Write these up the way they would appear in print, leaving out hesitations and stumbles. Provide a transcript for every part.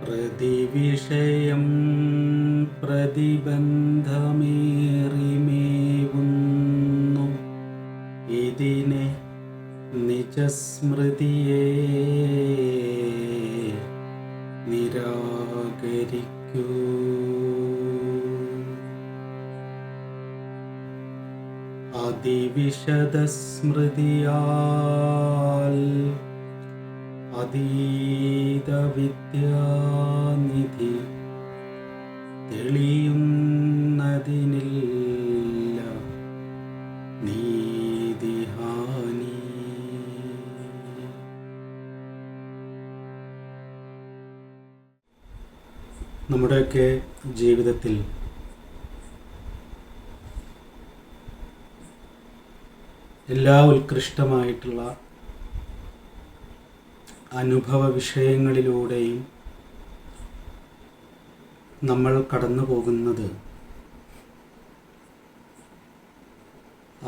പ്രതിവിഷയം പ്രതിബന്ധമേറിമേവുന്നു ഇതിനെ നിജസ്മൃതിയെ നിരാകരിക്കൂ. അതിവിശദസ്മൃതിയാൽ അതീതവിദ്യാനിധി തെളിയുന്നതിനില്ല നീതിഹാനി. നമ്മുടെയൊക്കെ ജീവിതത്തിൽ എല്ലാ ഉത്കൃഷ്ടമായിട്ടുള്ള അനുഭവ വിഷയങ്ങളിലൂടെയും നമ്മൾ കടന്നു പോകുന്നത്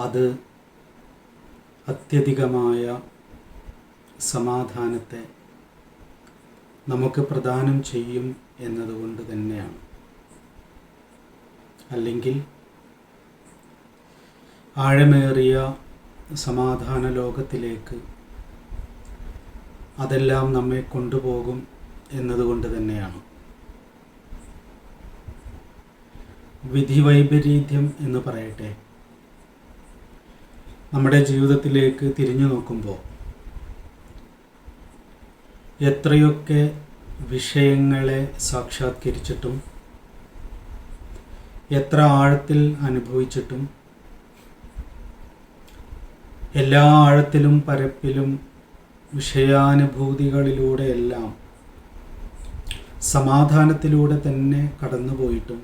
അത് അത്യധികമായ സമാധാനത്തെ നമുക്ക് പ്രദാനം ചെയ്യും എന്നതുകൊണ്ട് തന്നെയാണ്. അല്ലെങ്കിൽ ആഴമേറിയ സമാധാന ലോകത്തിലേക്ക് അതെല്ലാം നമ്മെ കൊണ്ടുപോകും എന്നതുകൊണ്ട് തന്നെയാണ്. വിധിവൈപരീത്യം എന്ന് പറയട്ടെ, നമ്മുടെ ജീവിതത്തിലേക്ക് തിരിഞ്ഞു നോക്കുമ്പോൾ എത്രയൊക്കെ വിഷയങ്ങളെ സാക്ഷാത്കരിച്ചിട്ടും എത്ര ആഴത്തിൽ അനുഭവിച്ചിട്ടും എല്ലാ ആഴത്തിലും പരപ്പിലും വിഷയാനുഭൂതികളിലൂടെയെല്ലാം സമാധാനത്തിലൂടെ തന്നെ കടന്നുപോയിട്ടും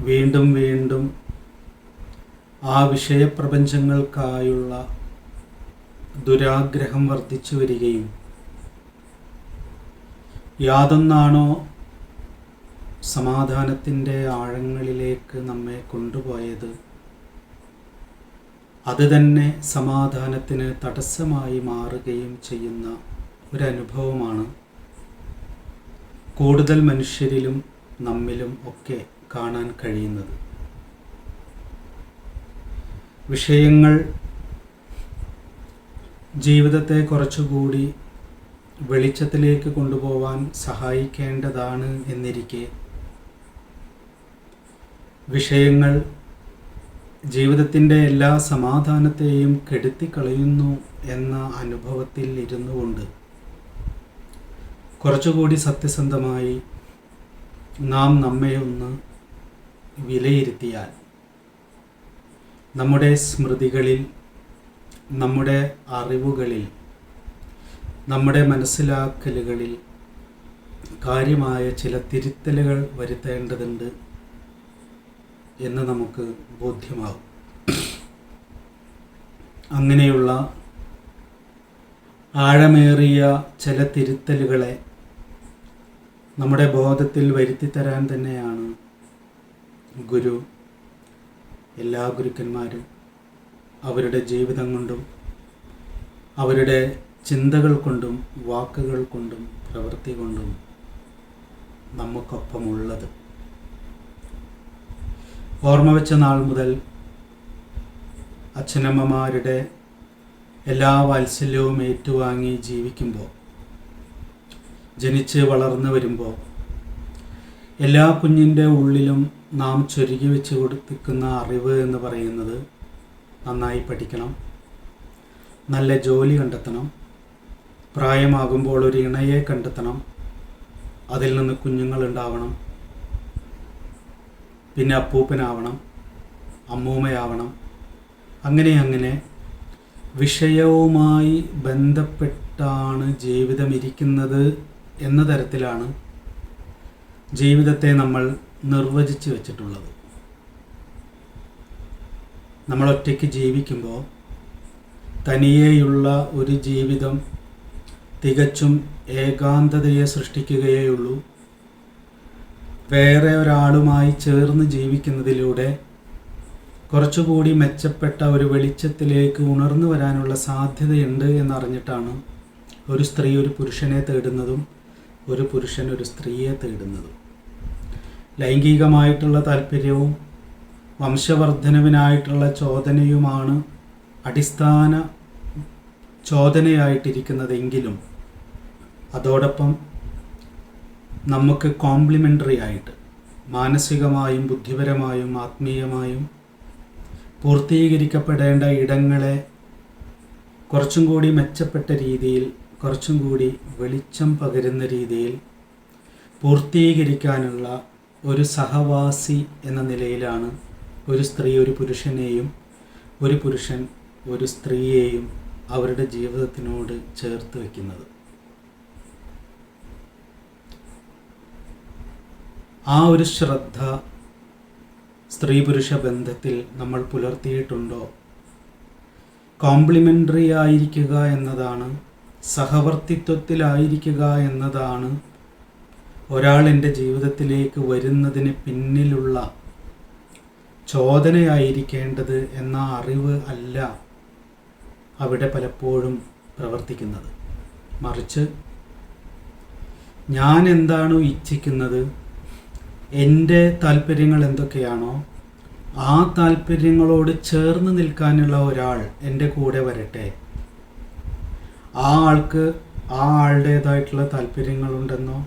വീണ്ടും വീണ്ടും ആ വിഷയപ്രപഞ്ചങ്ങൾക്കായുള്ള ദുരാഗ്രഹം വർദ്ധിച്ചു വരികയും യാതൊന്നാണോ സമാധാനത്തിൻ്റെ ആഴങ്ങളിലേക്ക് നമ്മെ കൊണ്ടുപോയത് അത് തന്നെ സമാധാനത്തിന് തടസ്സമായി മാറുകയും ചെയ്യുന്ന ഒരനുഭവമാണ് കൂടുതൽ മനുഷ്യരിലും നമ്മിലും ഒക്കെ കാണാൻ കഴിയുന്നത്. വിഷയങ്ങൾ ജീവിതത്തെ കുറച്ചുകൂടി വെളിച്ചത്തിലേക്ക് കൊണ്ടുപോകാൻ സഹായിക്കേണ്ടതാണ് എന്നിരിക്കെ വിഷയങ്ങൾ ജീവിതത്തിൻ്റെ എല്ലാ സമാധാനത്തെയും കെടുത്തിക്കളയുന്നു എന്ന അനുഭവത്തിൽ ഇരുന്നു കൊണ്ട് കുറച്ചുകൂടി സത്യസന്ധമായി നാം നമ്മെ ഒന്ന് വിലയിരുത്തിയാൽ നമ്മുടെ സ്മൃതികളിൽ, നമ്മുടെ അറിവുകളിൽ, നമ്മുടെ മനസ്സിലാക്കലുകളിൽ കാര്യമായ ചില തിരുത്തലുകൾ വരുത്തേണ്ടതുണ്ട് എന്ന് നമുക്ക് ബോധ്യമാകും. അങ്ങനെയുള്ള ആഴമേറിയ ചില തിരുത്തലുകളെ നമ്മുടെ ബോധത്തിൽ വരുത്തിത്തരാൻ തന്നെയാണ് ഗുരു, എല്ലാ ഗുരുക്കന്മാരും അവരുടെ ജീവിതം കൊണ്ടും അവരുടെ ചിന്തകൾ കൊണ്ടും വാക്കുകൾ കൊണ്ടും പ്രവൃത്തി കൊണ്ടും നമുക്കൊപ്പമുള്ളത്. ഓർമ്മ വെച്ച നാൾ മുതൽ അച്ഛനമ്മമാരുടെ എല്ലാ വാത്സല്യവും ഏറ്റുവാങ്ങി ജീവിക്കുമ്പോൾ, ജനിച്ച് വളർന്നു വരുമ്പോൾ എല്ലാ കുഞ്ഞിൻ്റെ ഉള്ളിലും നാം ചൊരുക്കി വെച്ച് കൊടുത്തിരിക്കുന്ന അറിവ് എന്ന് പറയുന്നത് നന്നായി പഠിക്കണം, നല്ല ജോലി കണ്ടെത്തണം, പ്രായമാകുമ്പോൾ ഒരു ഇണയെ കണ്ടെത്തണം, അതിൽ നിന്ന് കുഞ്ഞുങ്ങളുണ്ടാവണം, പിന്നെ അപ്പൂപ്പനാവണം, അമ്മൂമ്മയാവണം, അങ്ങനെ വിഷയവുമായി ബന്ധപ്പെട്ടാണ് ജീവിതം ഇരിക്കുന്നത് എന്ന തരത്തിലാണ് ജീവിതത്തെ നമ്മൾ നിർവചിച്ച് വെച്ചിട്ടുള്ളത്. നമ്മൾ ഒറ്റയ്ക്ക് ജീവിക്കുമ്പോൾ തനിയെയുള്ള ഒരു ജീവിതം തികച്ചും ഏകാന്തതയെ സൃഷ്ടിക്കുകയുള്ളൂ. വേറെ ഒരാളുമായി ചേർന്ന് ജീവിക്കുന്നതിലൂടെ കുറച്ചുകൂടി മെച്ചപ്പെട്ട ഒരു വെളിച്ചത്തിലേക്ക് ഉണർന്നു വരാനുള്ള സാധ്യതയുണ്ട് എന്നറിഞ്ഞിട്ടാണ് ഒരു സ്ത്രീ ഒരു പുരുഷനെ തേടുന്നതും ഒരു പുരുഷൻ ഒരു സ്ത്രീയെ തേടുന്നതും. ലൈംഗികമായിട്ടുള്ള താല്പര്യവും വംശവർദ്ധനവിനായിട്ടുള്ള ചോദനയുമാണ് അടിസ്ഥാന ചോദനയായിട്ടിരിക്കുന്നതെങ്കിലും അതോടൊപ്പം നമുക്ക് കോംപ്ലിമെൻ്ററി ആയിട്ട് മാനസികമായും ബുദ്ധിപരമായും ആത്മീയമായും പൂർത്തീകരിക്കപ്പെടേണ്ട ഇടങ്ങളെ കുറച്ചും കൂടി മെച്ചപ്പെട്ട രീതിയിൽ, കുറച്ചും കൂടി വെളിച്ചം പകരുന്ന രീതിയിൽ പൂർത്തീകരിക്കാനുള്ള ഒരു സഹവാസി എന്ന നിലയിലാണ് ഒരു സ്ത്രീ ഒരു പുരുഷനെയും ഒരു പുരുഷൻ ഒരു സ്ത്രീയെയും അവരുടെ ജീവിതത്തിനോട് ചേർത്ത് വയ്ക്കുന്നത്. ആ ഒരു ശ്രദ്ധ സ്ത്രീ പുരുഷ ബന്ധത്തിൽ നമ്മൾ പുലർത്തിയിട്ടുണ്ടോ? കോംപ്ലിമെൻ്ററി ആയിരിക്കുക എന്നതാണ്, സഹവർത്തിത്വത്തിലായിരിക്കുക എന്നതാണ് ഒരാൾ എൻ്റെ ജീവിതത്തിലേക്ക് വരുന്നതിന് പിന്നിലുള്ള ചോദനയായിരിക്കേണ്ടത് എന്ന അറിവ് അല്ല അവിടെ പലപ്പോഴും പ്രവർത്തിക്കുന്നത്. മറിച്ച് ഞാൻ എന്താണോ ഇച്ഛിക്കുന്നത്, എൻ്റെ താല്പര്യങ്ങൾ എന്തൊക്കെയാണോ ആ താല്പര്യങ്ങളോട് ചേർന്ന് നിൽക്കാനുള്ള ഒരാൾ എൻ്റെ കൂടെ വരട്ടെ. ആ ആൾക്ക് ആ ആളുടേതായിട്ടുള്ള താല്പര്യങ്ങളുണ്ടെന്നോ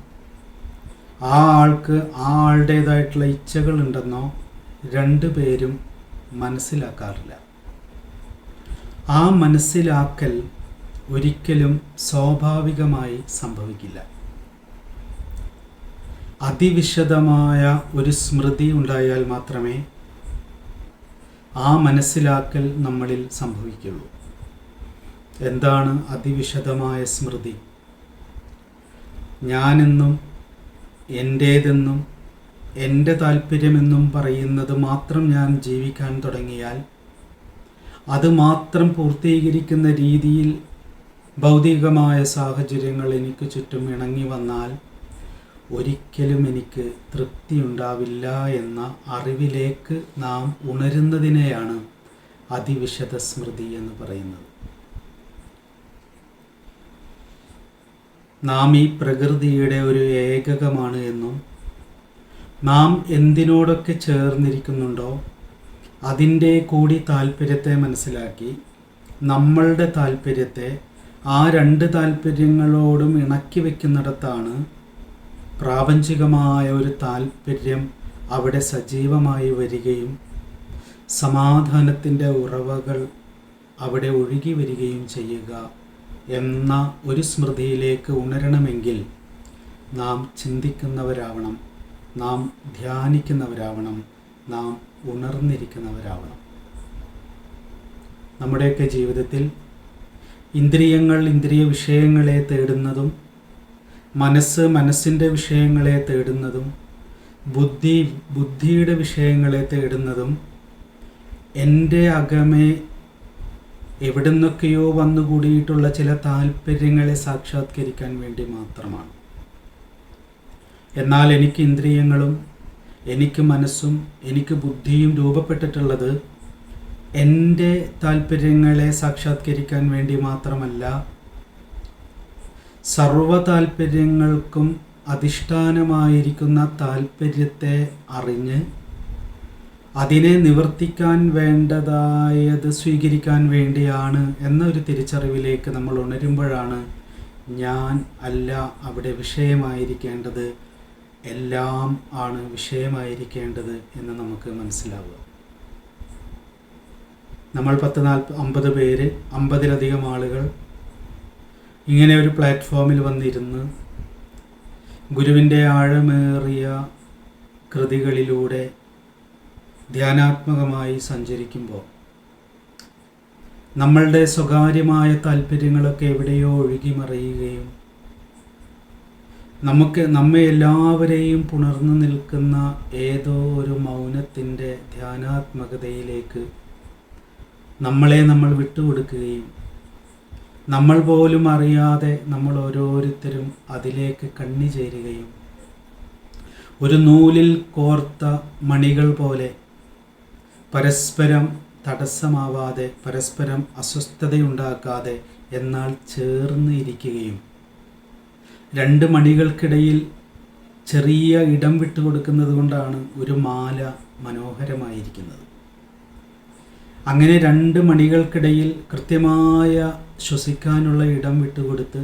ആ ആൾക്ക് ആ ആളുടേതായിട്ടുള്ള ഇച്ഛകളുണ്ടെന്നോ രണ്ടുപേരും മനസ്സിലാക്കാറില്ല. ആ മനസ്സിലാക്കൽ ഒരിക്കലും സ്വാഭാവികമായി സംഭവിക്കില്ല. അതിവിശദമായ ഒരു സ്മൃതി ഉണ്ടായാൽ മാത്രമേ ആ മനസ്സിലാക്കൽ നമ്മളിൽ സംഭവിക്കുള്ളൂ. എന്താണ് അതിവിശദമായ സ്മൃതി? ഞാനെന്നും എൻ്റേതെന്നും എൻ്റെ താല്പര്യമെന്നും പറയുന്നത് മാത്രം ഞാൻ ജീവിക്കാൻ തുടങ്ങിയാൽ, അത് മാത്രം പൂർത്തീകരിക്കുന്ന രീതിയിൽ ഭൗതികമായ സാഹചര്യങ്ങൾ എനിക്ക് ചുറ്റും ഇണങ്ങി വന്നാൽ ഒരിക്കലും എനിക്ക് തൃപ്തിയുണ്ടാവില്ല എന്ന അറിവിലേക്ക് നാം ഉണരുന്നതിനെയാണ് അതിവിശദ സ്മൃതി എന്ന് പറയുന്നത്. നാം ഈ പ്രകൃതിയുടെ ഒരു ഏകകമാണ് എന്നും നാം എന്തിനോടൊക്കെ ചേർന്നിരിക്കുന്നുണ്ടോ അതിൻ്റെ കൂടി താല്പര്യത്തെ മനസ്സിലാക്കി നമ്മളുടെ താല്പര്യത്തെ ആ രണ്ട് താല്പര്യങ്ങളോടും ഇണക്കി വയ്ക്കുന്നിടത്താണ് പ്രാപഞ്ചികമായ ഒരു താല്പര്യം അവിടെ സജീവമായി വരികയും സമാധാനത്തിൻ്റെ ഉറവകൾ അവിടെ ഒഴുകി വരികയും ചെയ്യുക എന്ന ഒരു സ്മൃതിയിലേക്ക് ഉണരണമെങ്കിൽ നാം ചിന്തിക്കുന്നവരാവണം, നാം ധ്യാനിക്കുന്നവരാവണം, നാം ഉണർന്നിരിക്കുന്നവരാവണം. നമ്മുടെയൊക്കെ ജീവിതത്തിൽ ഇന്ദ്രിയങ്ങൾ ഇന്ദ്രിയ വിഷയങ്ങളെ തേടുന്നതും മനസ്സിൻ്റെ വിഷയങ്ങളെ തേടുന്നതും ബുദ്ധിയുടെ വിഷയങ്ങളെ തേടുന്നതും എൻ്റെ അകമേ എവിടുന്നൊക്കെയോ വന്നുകൂടിയിട്ടുള്ള ചില താല്പര്യങ്ങളെ സാക്ഷാത്കരിക്കാൻ വേണ്ടി മാത്രമാണ്. എന്നാൽ എനിക്ക് ഇന്ദ്രിയങ്ങളും എനിക്ക് മനസ്സും എനിക്ക് ബുദ്ധിയും രൂപപ്പെട്ടിട്ടുള്ളത് എൻ്റെ താല്പര്യങ്ങളെ സാക്ഷാത്കരിക്കാൻ വേണ്ടി മാത്രമല്ല, സർവ താല്പര്യങ്ങൾക്കും അധിഷ്ഠാനമായിരിക്കുന്ന താല്പര്യത്തെ അറിഞ്ഞ് അതിനെ നിവർത്തിക്കാൻ വേണ്ടതായത് സ്വീകരിക്കാൻ വേണ്ടിയാണ് എന്നൊരു തിരിച്ചറിവിലേക്ക് നമ്മൾ ഉണരുമ്പോഴാണ് ഞാൻ അല്ല അവിടെ വിഷയമായിരിക്കേണ്ടത്, എല്ലാം ആണ് വിഷയമായിരിക്കേണ്ടത് എന്ന് നമുക്ക് മനസ്സിലാവുക. നമ്മൾ 50 പേര്, 50-ലധികം ആളുകൾ ഇങ്ങനെ ഒരു പ്ലാറ്റ്ഫോമിൽ വന്നിരുന്ന് ഗുരുവിൻ്റെ ആഴമേറിയ കൃതികളിലൂടെ ധ്യാനാത്മകമായി സഞ്ചരിക്കുമ്പോൾ നമ്മളുടെ സ്വകാര്യമായ താല്പര്യങ്ങളൊക്കെ എവിടെയോ ഒഴുകി മറിയുകയും നമ്മെ എല്ലാവരെയും പുണർന്നു നിൽക്കുന്ന ഏതോ ഒരു മൗനത്തിൻ്റെ ധ്യാനാത്മകതയിലേക്ക് നമ്മൾ വിട്ടുകൊടുക്കുകയും നമ്മൾ പോലും അറിയാതെ നമ്മൾ ഓരോരുത്തരും അതിലേക്ക് കണ്ണിചേരുകയും ഒരു നൂലിൽ കോർത്ത മണികൾ പോലെ പരസ്പരം തടസ്സമാവാതെ, പരസ്പരം അസ്വസ്ഥതയുണ്ടാക്കാതെ എന്നാൽ ചേർന്ന് ഇരിക്കുകയും രണ്ട് മണികൾക്കിടയിൽ ചെറിയ ഇടം വിട്ടുകൊടുക്കുന്നത് കൊണ്ടാണ് ഒരു മാല മനോഹരമായിരിക്കുന്നത്. അങ്ങനെ രണ്ട് മണികൾക്കിടയിൽ കൃത്യമായ ശ്വസിക്കാനുള്ള ഇടം വിട്ടുകൊടുത്ത്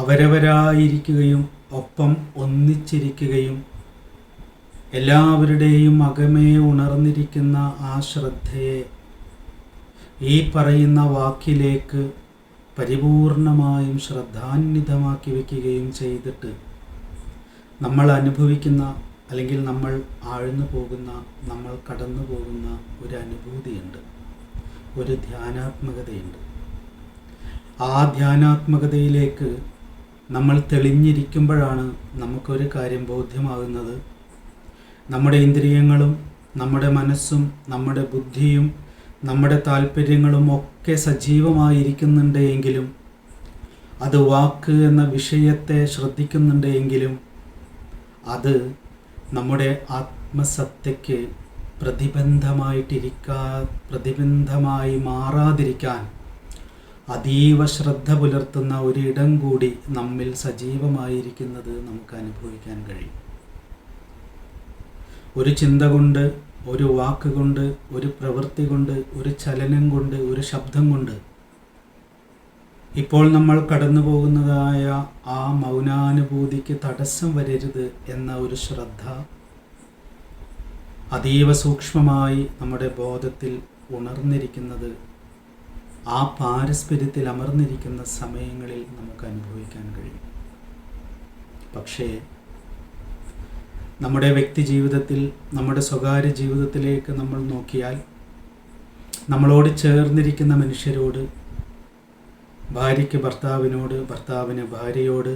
അവരവരായിരിക്കുകയും ഒപ്പം ഒന്നിച്ചിരിക്കുകയും എല്ലാവരുടെയും അകമേ ഉണർന്നിരിക്കുന്ന ആ ശ്രദ്ധയെ ഈ പറയുന്ന വാക്കിലേക്ക് പരിപൂർണമായും ശ്രദ്ധാന്വിതമാക്കി വയ്ക്കുകയും ചെയ്തിട്ട് നമ്മൾ അനുഭവിക്കുന്ന അല്ലെങ്കിൽ നമ്മൾ ആഴ്ന്നു പോകുന്ന, നമ്മൾ കടന്നു പോകുന്ന ഒരു അനുഭൂതിയുണ്ട്, ഒരു ധ്യാനാത്മകതയുണ്ട്. ആ ധ്യാനാത്മകതയിലേക്ക് നമ്മൾ തെളിഞ്ഞിരിക്കുമ്പോഴാണ് നമുക്കൊരു കാര്യം ബോധ്യമാകുന്നത്. നമ്മുടെ ഇന്ദ്രിയങ്ങളും നമ്മുടെ മനസ്സും നമ്മുടെ ബുദ്ധിയും നമ്മുടെ താല്പര്യങ്ങളും ഒക്കെ സജീവമായിരിക്കുന്നുണ്ട് എങ്കിലും, അത് വാക്ക് എന്ന വിഷയത്തെ ശ്രദ്ധിക്കുന്നുണ്ട് എങ്കിലും, അത് നമ്മുടെ ആത്മസത്തയ്ക്ക് പ്രതിബന്ധമായി മാറാതിരിക്കാൻ അതീവ ശ്രദ്ധ പുലർത്തുന്ന ഒരിടം കൂടി നമ്മിൽ സജീവമായിരിക്കുന്നത് നമുക്ക് അനുഭവിക്കാൻ കഴിയും. ഒരു ചിന്ത കൊണ്ട്, ഒരു വാക്ക് കൊണ്ട്, ഒരു പ്രവൃത്തി കൊണ്ട്, ഒരു ചലനം കൊണ്ട്, ഒരു ശബ്ദം കൊണ്ട് ഇപ്പോൾ നമ്മൾ കടന്നു പോകുന്നതായ ആ മൗനാനുഭൂതിക്ക് തടസ്സം വരരുത് എന്ന ഒരു ശ്രദ്ധ അതീവ സൂക്ഷ്മമായി നമ്മുടെ ബോധത്തിൽ ഉണർന്നിരിക്കുന്നത്, ആ പാരസ്പര്യത്തിൽ അമർന്നിരിക്കുന്ന സമയങ്ങളിൽ നമുക്ക് അനുഭവിക്കാൻ കഴിയും. പക്ഷേ നമ്മുടെ വ്യക്തി ജീവിതത്തിൽ, നമ്മുടെ സ്വകാര്യ ജീവിതത്തിലേക്ക് നമ്മൾ നോക്കിയാൽ, നമ്മളോട് ചേർന്നിരിക്കുന്ന മനുഷ്യരോട്, ഭാര്യയ്ക്ക് ഭർത്താവിനോട്, ഭർത്താവിന് ഭാര്യയോട്,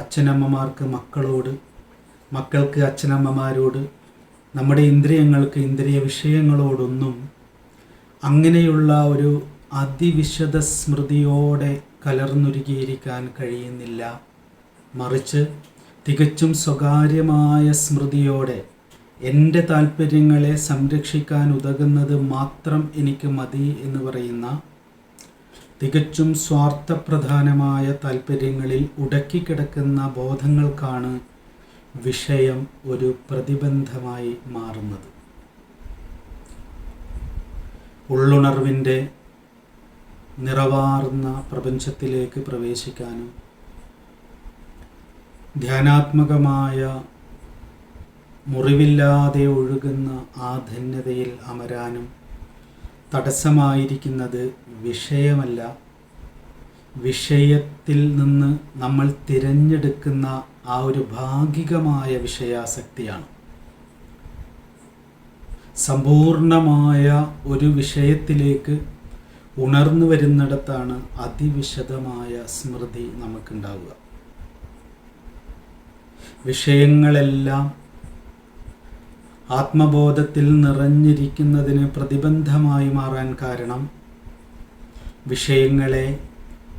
അച്ഛനമ്മമാർക്ക് മക്കളോട്, മക്കൾക്ക് അച്ഛനമ്മമാരോട്, നമ്മുടെ ഇന്ദ്രിയങ്ങൾക്ക് ഇന്ദ്രിയ വിഷയങ്ങളോടൊന്നും അങ്ങനെയുള്ള ഒരു അതിവിശദ സ്മൃതിയോടെ കലർന്നുരുകിയിരിക്കാൻ കഴിയുന്നില്ല. മറിച്ച് തികച്ചും സ്വകാര്യമായ സ്മൃതിയോടെ എൻ്റെ താല്പര്യങ്ങളെ സംരക്ഷിക്കാൻ ഉതകുന്നത് മാത്രം എനിക്ക് മതി എന്ന് പറയുന്ന തികച്ചും സ്വാർത്ഥപ്രധാനമായ താല്പര്യങ്ങളിൽ ഉടക്കിക്കിടക്കുന്ന ബോധങ്ങൾക്കാണ് വിഷയം ഒരു പ്രതിബന്ധമായി മാറുന്നത്. ഉള്ളുണർവിൻ്റെ നിറവാർന്ന പ്രപഞ്ചത്തിലേക്ക് പ്രവേശിക്കാനും ധ്യാനാത്മകമായ മുറിവില്ലാതെ ഒഴുകുന്ന ആ ധന്യതയിൽ അമരാനും തടസ്സമായിരിക്കുന്നത് വിഷയമല്ല, വിഷയത്തിൽ നിന്ന് നമ്മൾ തിരഞ്ഞെടുക്കുന്ന ആ ഒരു ഭാഗികമായ വിഷയാസക്തിയാണ്. സമ്പൂർണമായ ഒരു വിഷയത്തിലേക്ക് ഉണർന്നു വരുന്നിടത്താണ് അതിവിശദമായ സ്മൃതി നമുക്കുണ്ടാവുക. വിഷയങ്ങളെല്ലാം ആത്മബോധത്തിൽ നിറഞ്ഞിരിക്കുന്നതിന് പ്രതിബന്ധമായി മാറാൻ കാരണം വിഷയങ്ങളെ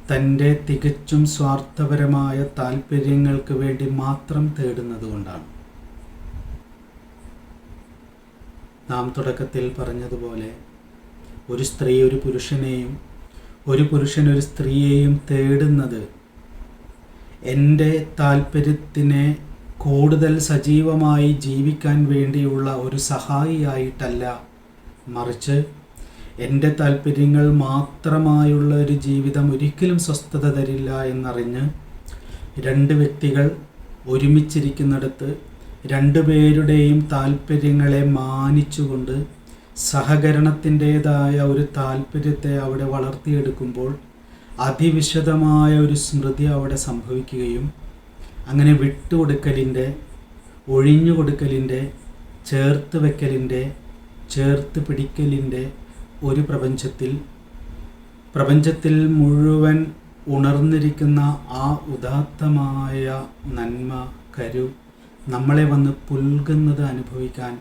തൻ്റെ തികച്ചും സ്വാർത്ഥപരമായ താല്പര്യങ്ങൾക്ക് വേണ്ടി മാത്രം തേടുന്നതുകൊണ്ടാണ്. നാം തുടക്കത്തിൽ പറഞ്ഞതുപോലെ ഒരു സ്ത്രീ ഒരു പുരുഷനെയും, ഒരു പുരുഷൻ ഒരു സ്ത്രീയെയും തേടുന്നത് എൻ്റെ താല്പര്യത്തിനെ കൂടുതൽ സജീവമായി ജീവിക്കാൻ വേണ്ടിയുള്ള ഒരു സഹായിയായിട്ടല്ല, മറിച്ച് എൻ്റെ താല്പര്യങ്ങൾ മാത്രമായുള്ള ഒരു ജീവിതം ഒരിക്കലും സ്വസ്ഥത തരില്ല എന്നറിഞ്ഞ് രണ്ട് വ്യക്തികൾ ഒരുമിച്ചിരിക്കുന്നിടത്ത് രണ്ടുപേരുടെയും താല്പര്യങ്ങളെ മാനിച്ചുകൊണ്ട് സഹകരണത്തിൻ്റേതായ ഒരു താല്പര്യത്തെ അവിടെ വളർത്തിയെടുക്കുമ്പോൾ അതിവിശദമായ ഒരു സ്മൃതി അവിടെ സംഭവിക്കുകയും അങ്ങനെ വിട്ടുകൊടുക്കലിൻ്റെ, ഒഴിഞ്ഞുകൊടുക്കലിൻ്റെ, ചേർത്ത് വയ്ക്കലിൻ്റെ, ചേർത്ത് പിടിക്കലിൻ്റെ ഒരു പ്രപഞ്ചത്തിൽ മുഴുവൻ ഉണർന്നിരിക്കുന്ന ആ ഉദാത്തമായ നന്മ, കരു നമ്മളെ വന്ന് പുൽകുന്നത് അനുഭവിക്കാൻ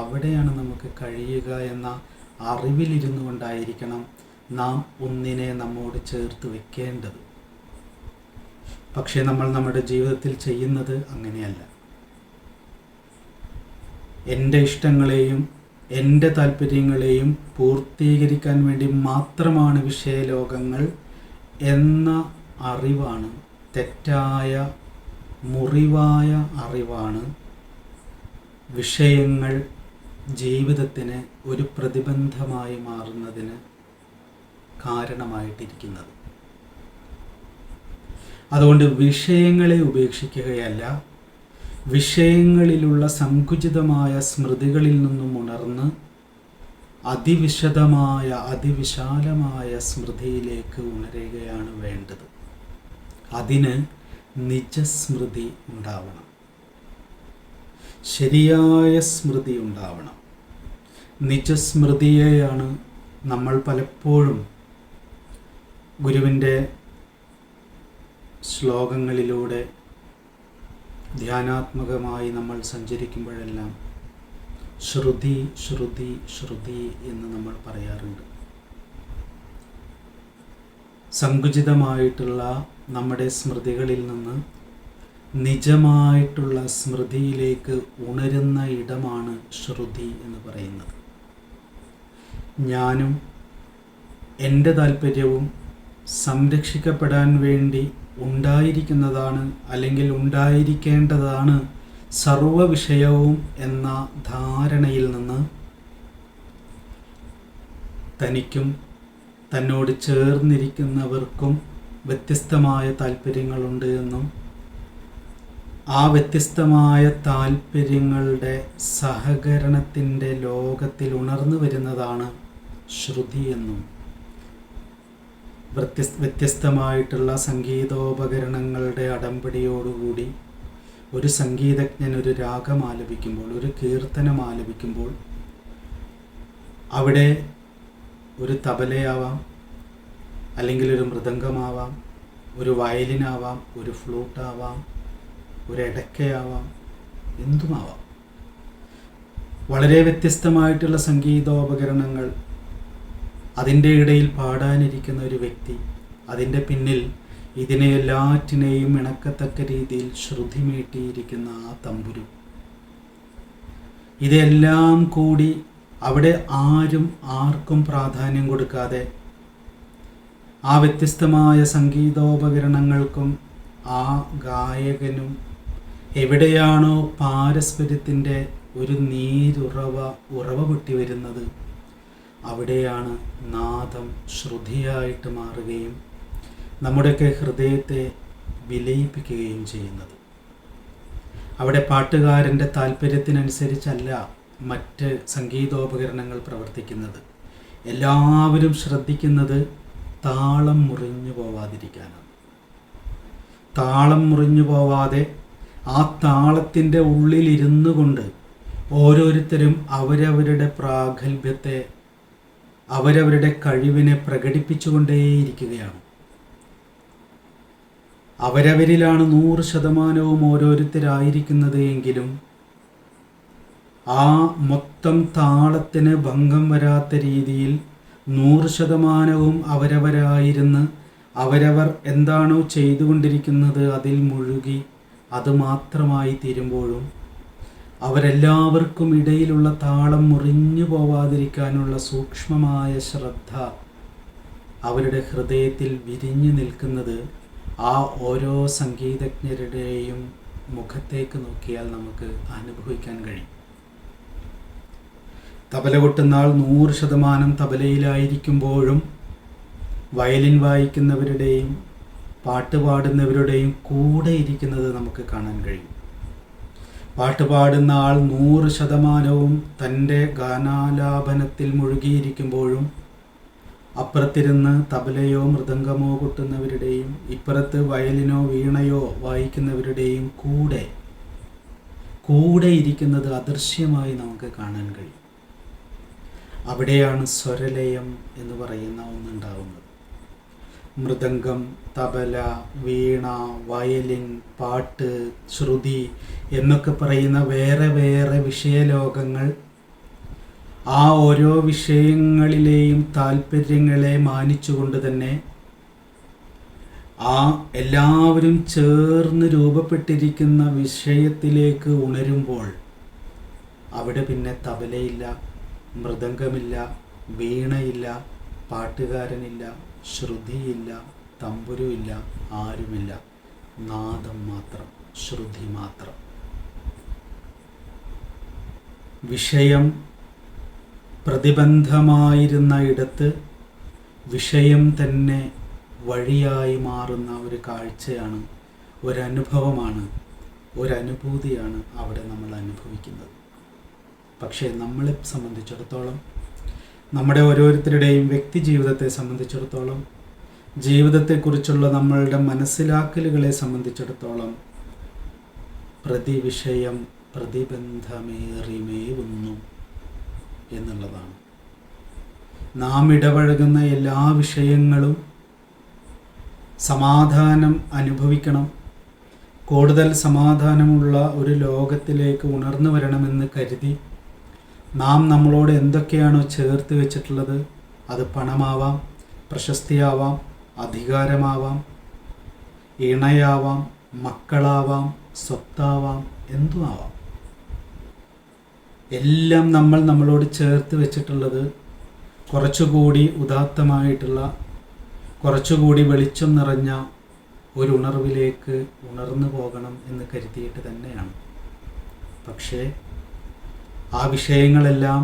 അവിടെയാണ് നമുക്ക് കഴിയുക എന്ന അറിവിലിരുന്നു കൊണ്ടായിരിക്കണം നാം ഒന്നിനെ നമ്മോട് ചേർത്ത് വെക്കേണ്ടത്. പക്ഷേ നമ്മൾ നമ്മുടെ ജീവിതത്തിൽ ചെയ്യുന്നത് അങ്ങനെയല്ല. എൻ്റെ ഇഷ്ടങ്ങളെയും എൻ്റെ താല്പര്യങ്ങളെയും പൂർത്തീകരിക്കാൻ വേണ്ടി മാത്രമാണ് വിഷയലോകങ്ങൾ എന്ന അറിവാണ്, തെറ്റായ മുറിവായ അറിവാണ് വിഷയങ്ങൾ ജീവിതത്തിന് ഒരു പ്രതിബന്ധമായി മാറുന്നതിന് കാരണമായിട്ടിരിക്കുന്നത്. അതുകൊണ്ട് വിഷയങ്ങളെ ഉപേക്ഷിക്കുകയല്ല, വിഷയങ്ങളിലുള്ള സങ്കുചിതമായ സ്മൃതികളിൽ നിന്നും ഉണർന്ന് അതിവിശദമായ അതിവിശാലമായ സ്മൃതിയിലേക്ക് ഉണരുകയാണ് വേണ്ടത്. അതിന് നിജസ്മൃതി ഉണ്ടാവണം, ശരിയായ സ്മൃതി ഉണ്ടാവണം. നിജസ്മൃതിയെയാണ് നമ്മൾ പലപ്പോഴും ഗുരുവിൻ്റെ ശ്ലോകങ്ങളിലൂടെ ധ്യാനാത്മകമായി നമ്മൾ സഞ്ചരിക്കുമ്പോഴെല്ലാം ശ്രുതി ശ്രുതി ശ്രുതി എന്ന് നമ്മൾ പറയാറുണ്ട്. സങ്കുചിതമായിട്ടുള്ള നമ്മുടെ സ്മൃതികളിൽ നിന്ന് നിജമായിട്ടുള്ള സ്മൃതിയിലേക്ക് ഉണരുന്ന ഇടമാണ് ശ്രുതി എന്ന് പറയുന്നത്. ഞാനും എൻ്റെ താല്പര്യവും സംരക്ഷിക്കപ്പെടാൻ വേണ്ടി ഉണ്ടായിരിക്കുന്നതാണ്, അല്ലെങ്കിൽ ഉണ്ടായിരിക്കേണ്ടതാണ് സർവ വിഷയവും എന്ന ധാരണയിൽ നിന്ന് തനിക്കും തന്നോട് ചേർന്നിരിക്കുന്നവർക്കും വ്യത്യസ്തമായ താല്പര്യങ്ങളുണ്ട് എന്നും ആ വ്യത്യസ്തമായ താല്പര്യങ്ങളുടെ സഹകരണത്തിൻ്റെ ലോകത്തിൽ ഉണർന്നു വരുന്നതാണ് ശ്രുതി എന്നും, വ്യത്യസ്തമായിട്ടുള്ള സംഗീതോപകരണങ്ങളുടെ അടമ്പടിയോടുകൂടി ഒരു സംഗീതജ്ഞൻ ഒരു രാഗം ആലപിക്കുമ്പോൾ, ഒരു കീർത്തനം ആലപിക്കുമ്പോൾ അവിടെ ഒരു തബലയാവാം, അല്ലെങ്കിൽ ഒരു മൃദംഗമാവാം, ഒരു വയലിനാവാം, ഒരു ഫ്ലൂട്ടാവാം, ഒരു എടക്കയാവാം, എന്തുമാവാം. വളരെ വ്യത്യസ്തമായിട്ടുള്ള സംഗീതോപകരണങ്ങൾ, അതിൻ്റെ ഇടയിൽ പാടാനിരിക്കുന്ന ഒരു വ്യക്തി, അതിൻ്റെ പിന്നിൽ ഇതിനെ എല്ലാറ്റിനെയും ഇണക്കത്തക്ക രീതിയിൽ ശ്രുതി മീട്ടിയിരിക്കുന്ന ആ തമ്പുരു, ഇതെല്ലാം കൂടി അവിടെ ആരും ആർക്കും പ്രാധാന്യം കൊടുക്കാതെ ആ വ്യത്യസ്തമായ സംഗീതോപകരണങ്ങൾക്കും ആ ഗായകനും എവിടെയാണോ പാരസ്പര്യത്തിൻ്റെ ഒരു ഉറവ പൊട്ടി വരുന്നത്, അവിടെയാണ് നാദം ശ്രുതിയായിട്ട് മാറുകയും നമ്മുടെയൊക്കെ ഹൃദയത്തെ വിലയിപ്പിക്കുകയും ചെയ്യുന്നത്. അവിടെ പാട്ടുകാരൻ്റെ താല്പര്യത്തിനനുസരിച്ചല്ല മറ്റ് സംഗീതോപകരണങ്ങൾ പ്രവർത്തിക്കുന്നത്. എല്ലാവരും ശ്രദ്ധിക്കുന്നത് താളം മുറിഞ്ഞു പോവാതിരിക്കാനാണ്. താളം മുറിഞ്ഞു പോവാതെ ആ താളത്തിൻ്റെ ഉള്ളിലിരുന്നു കൊണ്ട് ഓരോരുത്തരും അവരവരുടെ പ്രാഗൽഭ്യത്തെ, അവരവരുടെ കഴിവിനെ പ്രകടിപ്പിച്ചുകൊണ്ടേയിരിക്കുകയാണ്. അവരവരിലാണ് 100% ഓരോരുത്തരായിരിക്കുന്നത് എങ്കിലും ആ മൊത്തം താളത്തിന് ഭംഗം വരാത്ത രീതിയിൽ 100% അവരവരായിരുന്ന് അവരവർ എന്താണോ ചെയ്തുകൊണ്ടിരിക്കുന്നത് അതിൽ മുഴുകി അത് മാത്രമായി തീരുമ്പോഴും അവരെല്ലാവർക്കും ഇടയിലുള്ള താളം മുറിഞ്ഞു പോവാതിരിക്കാനുള്ള സൂക്ഷ്മമായ ശ്രദ്ധ അവരുടെ ഹൃദയത്തിൽ വിരിഞ്ഞു നിൽക്കുന്നത് ആ ഓരോ സംഗീതജ്ഞരുടെയും മുഖത്തേക്ക് നോക്കിയാൽ നമുക്ക് അനുഭവിക്കാൻ കഴിയും. തബല കൊട്ടുന്ന ആൾ 100% തബലയിലായിരിക്കുമ്പോഴും വയലിൻ വായിക്കുന്നവരുടെയും പാട്ട് പാടുന്നവരുടെയും കൂടെ ഇരിക്കുന്നത് നമുക്ക് കാണാൻ കഴിയും. പാട്ട് പാടുന്ന ആൾ 100% തൻ്റെ ഗാനാലാപനത്തിൽ മുഴുകിയിരിക്കുമ്പോഴും അപ്പുറത്തിരുന്ന് തബലയോ മൃദംഗമോ കൊട്ടുന്നവരുടെയും ഇപ്പുറത്ത് വയലിനോ വീണയോ വായിക്കുന്നവരുടെയും കൂടെ ഇരിക്കുന്നത് അദൃശ്യമായി നമുക്ക് കാണാൻ കഴിയും. അവിടെയാണ് സ്വരലയം എന്ന് പറയുന്ന ഒന്നുണ്ടാവുന്നത്. മൃദംഗം, തബല, വീണ, വയലിൻ, പാട്ട്, ശ്രുതി എന്നൊക്കെ പറയുന്ന വേറെ വേറെ വിഷയലോകങ്ങൾ ആ ഓരോ വിഷയങ്ങളിലെയും താല്പര്യങ്ങളെ മാനിച്ചുകൊണ്ട് തന്നെ ആ എല്ലാവരും ചേർന്ന് രൂപപ്പെട്ടിരിക്കുന്ന വിഷയത്തിലേക്ക് ഉണരുമ്പോൾ അവിടെ പിന്നെ തബലയില്ല, മൃദംഗമില്ല, വീണയില്ല, പാട്ടുകാരനില്ല, ശ്രുതിയില്ല, തമ്പുരുമില്ല, ആരുമില്ല, നാദം മാത്രം, ശ്രുതി മാത്രം. വിഷയം പ്രതിബന്ധമായിരുന്ന ഇടത്ത് വിഷയം തന്നെ വഴിയായി മാറുന്ന ഒരു കാഴ്ചയാണ്, ഒരനുഭവമാണ്, ഒരനുഭൂതിയാണ് അവിടെ നമ്മൾ അനുഭവിക്കുന്നത്. പക്ഷേ നമ്മളെ സംബന്ധിച്ചിടത്തോളം, നമ്മുടെ ഓരോരുത്തരുടെയും വ്യക്തി ജീവിതത്തെ സംബന്ധിച്ചിടത്തോളം, ജീവിതത്തെക്കുറിച്ചുള്ള നമ്മളുടെ മനസ്സിലാക്കലുകളെ സംബന്ധിച്ചിടത്തോളം പ്രതിവിഷയം പ്രതിബന്ധമേറിമേവുന്നു എന്നുള്ളതാണ്. നാം ഇടപഴകുന്ന എല്ലാ വിഷയങ്ങളും സമാധാനം അനുഭവിക്കണം, കൂടുതൽ സമാധാനമുള്ള ഒരു ലോകത്തിലേക്ക് ഉണർന്നു വരണമെന്ന് കരുതി നാം നമ്മളോട് എന്തൊക്കെയാണോ ചേർത്ത് വെച്ചിട്ടുള്ളത്, അത് പണമാവാം, പ്രശസ്തിയാവാം, അധികാരമാവാം, ഇണയാവാം, മക്കളാവാം, സ്വത്താവാം, എന്തും ആവാം, എല്ലാം നമ്മളോട് ചേർത്ത് വെച്ചിട്ടുള്ളത് കുറച്ചുകൂടി ഉദാത്തമായിട്ടുള്ള, കുറച്ചുകൂടി വെളിച്ചം നിറഞ്ഞ ഒരു ഉണർവിലേക്ക് ഉണർന്നു പോകണം എന്ന് കരുതിയിട്ട് തന്നെയാണ്. പക്ഷേ ആ വിഷയങ്ങളെല്ലാം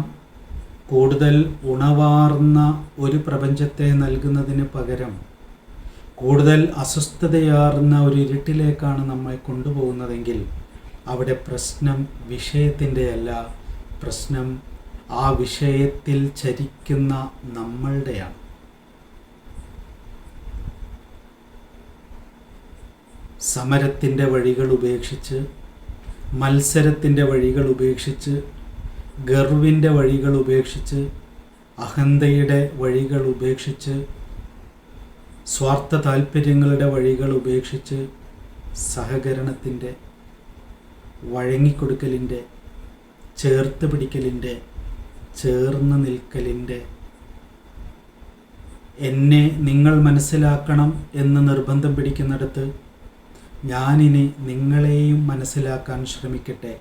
കൂടുതൽ ഉണവാർന്ന ഒരു പ്രപഞ്ചത്തെ നൽകുന്നതിന് പകരം കൂടുതൽ അസ്വസ്ഥതയാർന്ന ഒരു ഇരുട്ടിലേക്കാണ് നമ്മെ കൊണ്ടുപോകുന്നതെങ്കിൽ അവിടെ പ്രശ്നം വിഷയത്തിൻ്റെ അല്ല, പ്രശ്നം ആ വിഷയത്തിൽ ചരിക്കുന്ന നമ്മളുടെയാണ്. സമരത്തിൻ്റെ വഴികൾ ഉപേക്ഷിച്ച്, മത്സരത്തിൻ്റെ വഴികൾ ഉപേക്ഷിച്ച്, ഗർവിൻ്റെ വഴികൾ ഉപേക്ഷിച്ച്, അഹന്തയുടെ വഴികൾ ഉപേക്ഷിച്ച്, സ്വാർത്ഥ താല്പര്യങ്ങളുടെ വഴികൾ ഉപേക്ഷിച്ച്, സഹകരണത്തിൻ്റെ, വഴങ്ങിക്കൊടുക്കലിൻ്റെ, ചേർത്ത് പിടിക്കലിൻ്റെ, ചേർന്ന് നിൽക്കലിൻ്റെ, എന്നെ നിങ്ങൾ മനസ്സിലാക്കണം എന്ന് നിർബന്ധം പിടിക്കുന്നിടത്ത് ഞാനിനി നിങ്ങളെയും മനസ്സിലാക്കാൻ ശ്രമിക്കട്ടെ,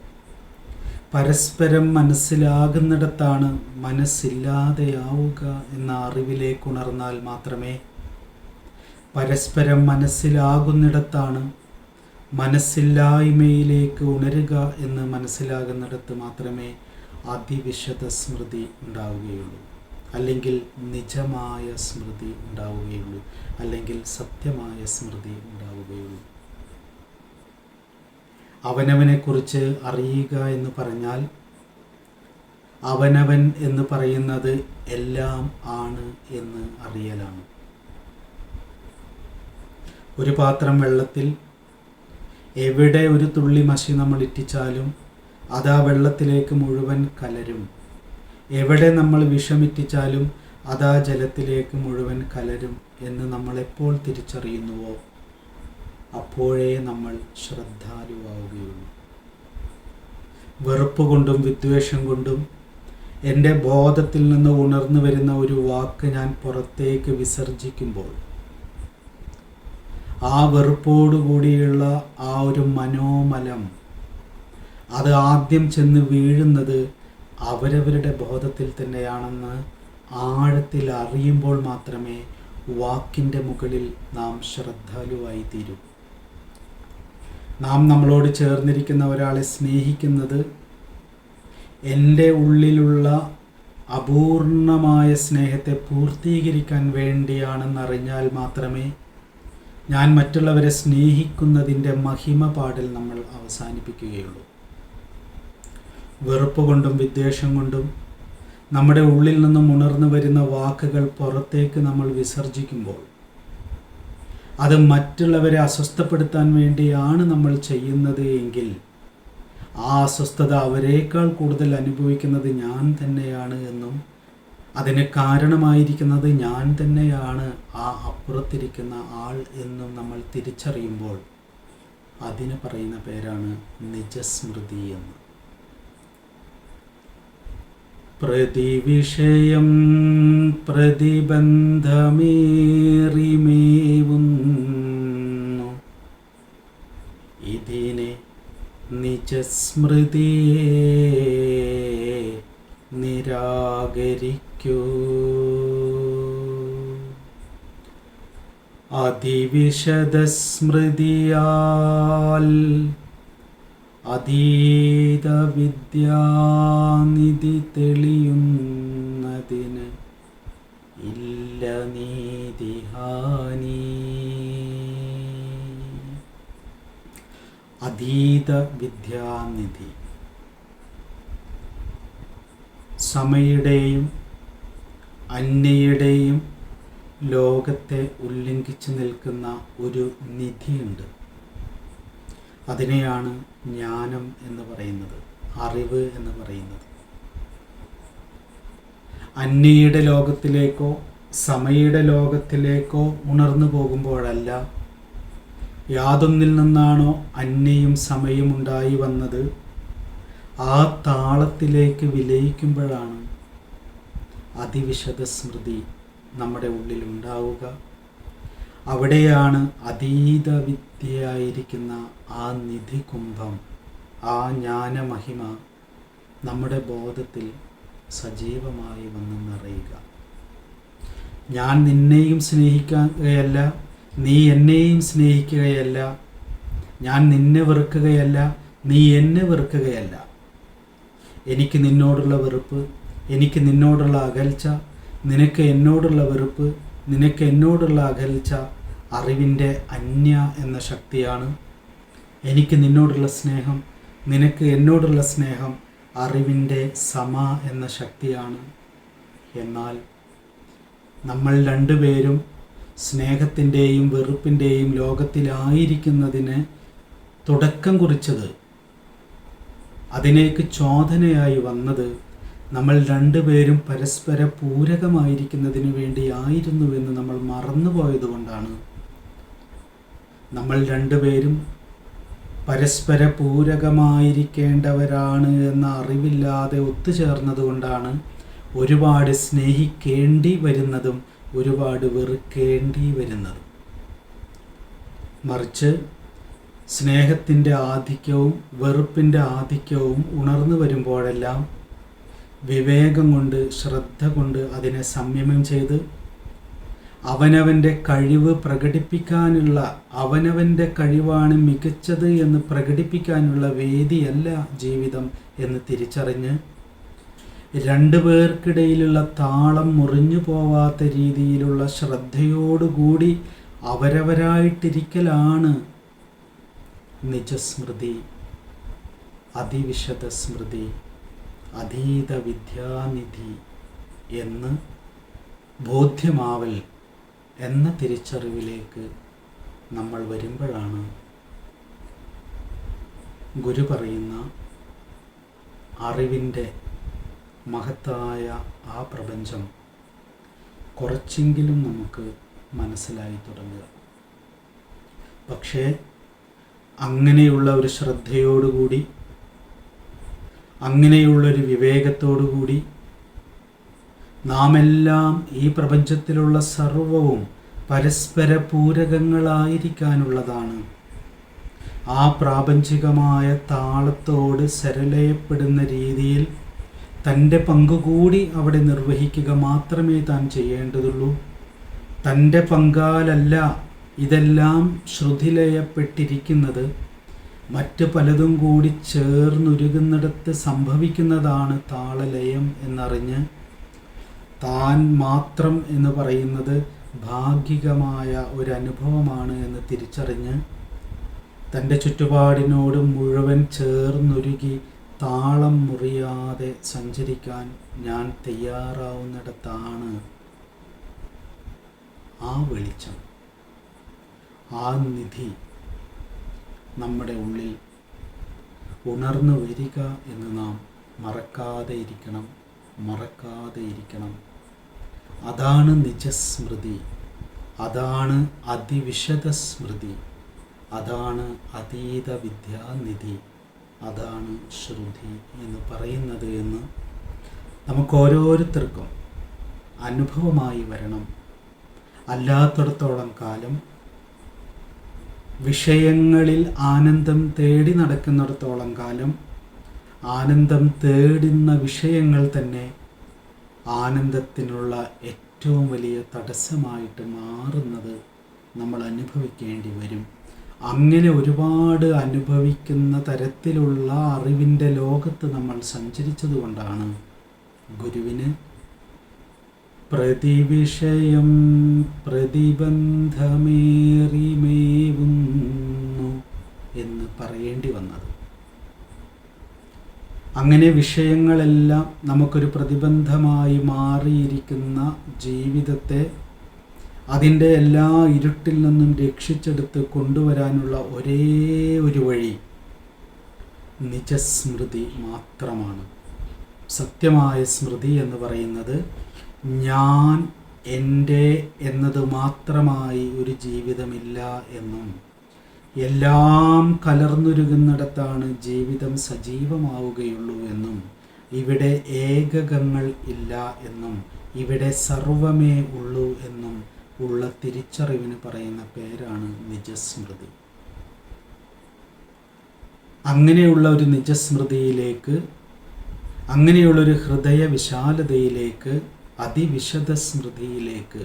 പരസ്പരം മനസ്സിലാകുന്നിടത്താണ് മനസ്സില്ലാതെയാവുക എന്ന അറിവിലേക്ക് ഉണർന്നാൽ മാത്രമേ, പരസ്പരം മനസ്സിലാകുന്നിടത്താണ് മനസ്സില്ലായ്മയിലേക്ക് ഉണരുക എന്ന് മനസ്സിലാകുന്നിടത്ത് മാത്രമേ അതിവിശദ സ്മൃതി ഉണ്ടാവുകയുള്ളൂ, അല്ലെങ്കിൽ നിജമായ സ്മൃതി ഉണ്ടാവുകയുള്ളൂ, അല്ലെങ്കിൽ സത്യമായ സ്മൃതി ഉണ്ടാവുകയുള്ളൂ. അവനവനെക്കുറിച്ച് അറിയുക എന്ന് പറഞ്ഞാൽ അവനവൻ എന്ന് പറയുന്നത് എല്ലാം ആണ് എന്ന് അറിയലാണ്. ഒരു പാത്രം വെള്ളത്തിൽ എവിടെ ഒരു തുള്ളി മഷി നമ്മൾ ഇറ്റിച്ചാലും അത് ആ വെള്ളത്തിലേക്ക് മുഴുവൻ കലരും. എവിടെ നമ്മൾ വിഷമിറ്റിച്ചാലും അത് ആ ജലത്തിലേക്ക് മുഴുവൻ കലരും എന്ന് നമ്മൾ എപ്പോൾ തിരിച്ചറിയുന്നുവോ അപ്പോഴേ നമ്മൾ ശ്രദ്ധാലുവാവുകയുള്ളൂ. വെറുപ്പ് കൊണ്ടും വിദ്വേഷം കൊണ്ടും എൻ്റെ ബോധത്തിൽ നിന്ന് ഉണർന്നു വരുന്ന ഒരു വാക്ക് ഞാൻ പുറത്തേക്ക് വിസർജിക്കുമ്പോൾ ആ വെറുപ്പോടുകൂടിയുള്ള ആ ഒരു മനോമലം അത് ആദ്യം ചെന്ന് വീഴുന്നത് അവരവരുടെ ബോധത്തിൽ തന്നെയാണെന്ന് ആഴത്തിൽ അറിയുമ്പോൾ മാത്രമേ വാക്കിൻ്റെ മുകളിൽ നാം ശ്രദ്ധാലുവായി തീരൂ. നാം നമ്മളോട് ചേർന്നിരിക്കുന്ന ഒരാളെ സ്നേഹിക്കുന്നത് എൻ്റെ ഉള്ളിലുള്ള അപൂർണമായ സ്നേഹത്തെ പൂർത്തീകരിക്കാൻ വേണ്ടിയാണെന്നറിഞ്ഞാൽ മാത്രമേ ഞാൻ മറ്റുള്ളവരെ സ്നേഹിക്കുന്നതിൻ്റെ മഹിമ പാടൽ നമ്മൾ അവസാനിപ്പിക്കുകയുള്ളൂ. വെറുപ്പ് കൊണ്ടും വിദ്വേഷം കൊണ്ടും നമ്മുടെ ഉള്ളിൽ നിന്നും ഉണർന്നു വരുന്ന വാക്കുകൾ പുറത്തേക്ക് നമ്മൾ വിസർജിക്കുമ്പോൾ അത് മറ്റുള്ളവരെ അസ്വസ്ഥപ്പെടുത്താൻ വേണ്ടിയാണ് നമ്മൾ ചെയ്യുന്നത് എങ്കിൽ ആ അസ്വസ്ഥത അവരേക്കാൾ കൂടുതൽ അനുഭവിക്കുന്നത് ഞാൻ തന്നെയാണ് എന്നും അതിന് കാരണമായിരിക്കുന്നത് ഞാൻ തന്നെയാണ് ആ അപ്പുറത്തിരിക്കുന്ന ആൾ എന്നും നമ്മൾ തിരിച്ചറിയുമ്പോൾ അതിന് പറയുന്ന പേരാണ് നിജസ്മൃതി എന്ന്. പ്രതിവിഷയം പ്രതിബന്ധമേറിമേവുന്നു ഇതിനെ നിജസ്മൃതിയെ നിരാകരിക്കൂ. അതിവിശദസ്മൃതിയാൽ അതീത വിദ്യാനിധി തെളിയുന്നതിന് ഇല്ല നീതിഹാനി. അതീത വിദ്യാനിധി സമയുടെയും അന്യയുടെയും ലോകത്തെ ഉല്ലംഘിച്ച് നിൽക്കുന്ന ഒരു നിധിയുണ്ട്. അതിനെയാണ് ജ്ഞാനം എന്ന് പറയുന്നത്, അറിവ് എന്ന് പറയുന്നത്. അന്യയുടെ ലോകത്തിലേക്കോ സമയുടെ ലോകത്തിലേക്കോ ഉണർന്നു പോകുമ്പോഴല്ല, യാതൊന്നിൽ നിന്നാണോ അന്യയും സമയും ഉണ്ടായി വന്നത് ആ താളത്തിലേക്ക് വിലയിക്കുമ്പോഴാണ് അതിവിശദ സ്മൃതി നമ്മുടെ ഉള്ളിൽ ഉണ്ടാവുക. അവിടെയാണ് അതീത വിദ്യയായിരിക്കുന്ന ആ നിധി കുംഭം, ആ ജ്ഞാനമഹിമ നമ്മുടെ ബോധത്തിൽ സജീവമായി വന്ന് നിറയുക. ഞാൻ നിന്നെയും സ്നേഹിക്കുകയല്ല, നീ എന്നെയും സ്നേഹിക്കുകയല്ല, ഞാൻ നിന്നെ വെറുക്കുകയല്ല, നീ എന്നെ വെറുക്കുകയല്ല. എനിക്ക് നിന്നോടുള്ള വെറുപ്പ്, എനിക്ക് നിന്നോടുള്ള അകൽച്ച, നിനക്ക് എന്നോടുള്ള വെറുപ്പ്, നിനക്ക് എന്നോടുള്ള അകൽച്ച അറിവിൻ്റെ അന്യ എന്ന ശക്തിയാണ്. എനിക്ക് നിന്നോടുള്ള സ്നേഹം, നിനക്ക് എന്നോടുള്ള സ്നേഹം അറിവിൻ്റെ സമ എന്ന ശക്തിയാണ്. എന്നാൽ നമ്മൾ രണ്ടുപേരും സ്നേഹത്തിൻ്റെയും വെറുപ്പിൻ്റെയും ലോകത്തിലായിരിക്കുന്നതിന് തുടക്കം കുറിച്ചത്, അതിലേക്ക് ചോദനയായി വന്നത് നമ്മൾ രണ്ടുപേരും പരസ്പര പൂരകമായിരിക്കുന്നതിന് വേണ്ടിയായിരുന്നുവെന്ന് നമ്മൾ മറന്നുപോയതുകൊണ്ടാണ്. നമ്മൾ രണ്ടുപേരും പരസ്പര പൂരകമായിരിക്കേണ്ടവരാണ് എന്ന അറിവില്ലാതെ ഒത്തുചേർന്നതുകൊണ്ടാണ് ഒരുപാട് സ്നേഹിക്കേണ്ടി വരുന്നതും ഒരുപാട് വെറുക്കേണ്ടി വരുന്നതും. മറിച്ച് സ്നേഹത്തിൻ്റെ ആധിക്യവും വെറുപ്പിൻ്റെ ആധിക്യവും ഉണർന്നു വരുമ്പോഴെല്ലാം വിവേകം കൊണ്ട്, ശ്രദ്ധ കൊണ്ട് അതിനെ സംയമനം ചെയ്ത് അവനവൻ്റെ കഴിവ് പ്രകടിപ്പിക്കാനുള്ള, അവനവൻ്റെ കഴിവാണ് മികച്ചത് എന്ന് പ്രകടിപ്പിക്കാനുള്ള വേദിയല്ല ജീവിതം എന്ന് തിരിച്ചറിഞ്ഞ് രണ്ടുപേർക്കിടയിലുള്ള താളം മുറിഞ്ഞു പോവാത്ത രീതിയിലുള്ള ശ്രദ്ധയോടുകൂടി അവരവരായിട്ടിരിക്കലാണ് നിജസ്മൃതി, അതിവിശദ സ്മൃതി, അതീത വിദ്യാനിധി എന്ന് ബോധ്യമാവൽ എന്ന തിരിച്ചറിവിലേക്ക് നമ്മൾ വരുമ്പോഴാണ് ഗുരു പറയുന്ന അറിവിൻ്റെ മഹത്തായ ആ പ്രപഞ്ചം കുറച്ചെങ്കിലും നമുക്ക് മനസ്സിലായി തുടങ്ങുക. പക്ഷേ അങ്ങനെയുള്ള ഒരു ശ്രദ്ധയോടുകൂടി, അങ്ങനെയുള്ളൊരു വിവേകത്തോടുകൂടി നാം എല്ലാം ഈ പ്രപഞ്ചത്തിലുള്ള സർവവും പരസ്പര പൂരകങ്ങളായിരിക്കാനുള്ളതാണ്. ആ പ്രാപഞ്ചികമായ താളത്തോട് സരളയപ്പെടുന്ന രീതിയിൽ തൻ്റെ പങ്കുകൂടി അവിടെ നിർവഹിക്കുക മാത്രമേ താൻ ചെയ്യേണ്ടതുള്ളൂ. തൻ്റെ പങ്കാലല്ല ഇതെല്ലാം ശ്രുതിലയപ്പെട്ടിരിക്കുന്നത്, മറ്റ് പലതും കൂടി ചേർന്നുരുകുന്നിടത്ത് സംഭവിക്കുന്നതാണ് താളലയം എന്നറിഞ്ഞ് താൻ മാത്രം എന്ന് പറയുന്നത് ഭാഗികമായ ഒരു അനുഭവമാണ് എന്ന് തിരിച്ചറിഞ്ഞ് തൻ്റെ ചുറ്റുപാടിനോട് മുഴുവൻ ചേർന്നുരുകി താളം മുറിയാതെ സഞ്ചരിക്കാൻ ഞാൻ തയ്യാറാവുന്നിടത്താണ് ആ വെളിച്ചം, ആ നിധി നമ്മുടെ ഉള്ളിൽ ഉണർന്നു വരിക എന്ന് നാം മറക്കാതെ ഇരിക്കണം. അതാണ് നിജസ്മൃതി, അതാണ് അതിവിശദ സ്മൃതി, അതാണ് അതീത വിദ്യാനിധി, അതാണ് ശ്രുതി എന്ന് പറയുന്നത് എന്ന് നമുക്ക് ഓരോരുത്തർക്കും അനുഭവമായി വരണം. അല്ലാത്തിടത്തോളം കാലം വിഷയങ്ങളിൽ ആനന്ദം തേടി നടക്കുന്നിടത്തോളം കാലം ആനന്ദം തേടുന്ന വിഷയങ്ങൾ തന്നെ ആനന്ദത്തിനുള്ള ഏറ്റവും വലിയ തടസ്സമായിട്ട് മാറുന്നത് നമ്മൾ അനുഭവിക്കേണ്ടി വരും. അങ്ങനെ ഒരുപാട് അനുഭവിക്കുന്ന തരത്തിലുള്ള അറിവിൻ്റെ ലോകത്ത് നമ്മൾ സഞ്ചരിച്ചതുകൊണ്ടാണ് ഗുരുവിന് പ്രതിവിഷയം പ്രതിബന്ധമേറിമേവുന്നു എന്ന് പറയേണ്ടി വന്നത്. അങ്ങനെ വിഷയങ്ങളെല്ലാം നമുക്കൊരു പ്രതിബന്ധമായി മാറിയിരിക്കുന്ന ജീവിതത്തെ അതിൻ്റെ എല്ലാ ഇരുട്ടിൽ നിന്നും രക്ഷിച്ചെടുത്ത് കൊണ്ടുവരാനുള്ള ഒരേ ഒരു വഴി നിജസ്മൃതി മാത്രമാണ്. സത്യമായ സ്മൃതി എന്ന് പറയുന്നത് ഞാൻ, എൻ്റെ എന്നത് മാത്രമായി ഒരു ജീവിതമില്ല എന്നും എല്ലാം കലർന്നുരുകുന്നിടത്താണ് ജീവിതം സജീവമാവുകയുള്ളൂ എന്നും ഇവിടെ ഏകകങ്ങൾ ഇല്ല എന്നും ഇവിടെ സർവമേ ഉള്ളൂ എന്നും ഉള്ള തിരിച്ചറിവിന് പറയുന്ന പേരാണ് നിജസ്മൃതി. അങ്ങനെയുള്ള ഒരു നിജസ്മൃതിയിലേക്ക്, അങ്ങനെയുള്ളൊരു ഹൃദയ വിശാലതയിലേക്ക്, അതിവിശദ സ്മൃതിയിലേക്ക്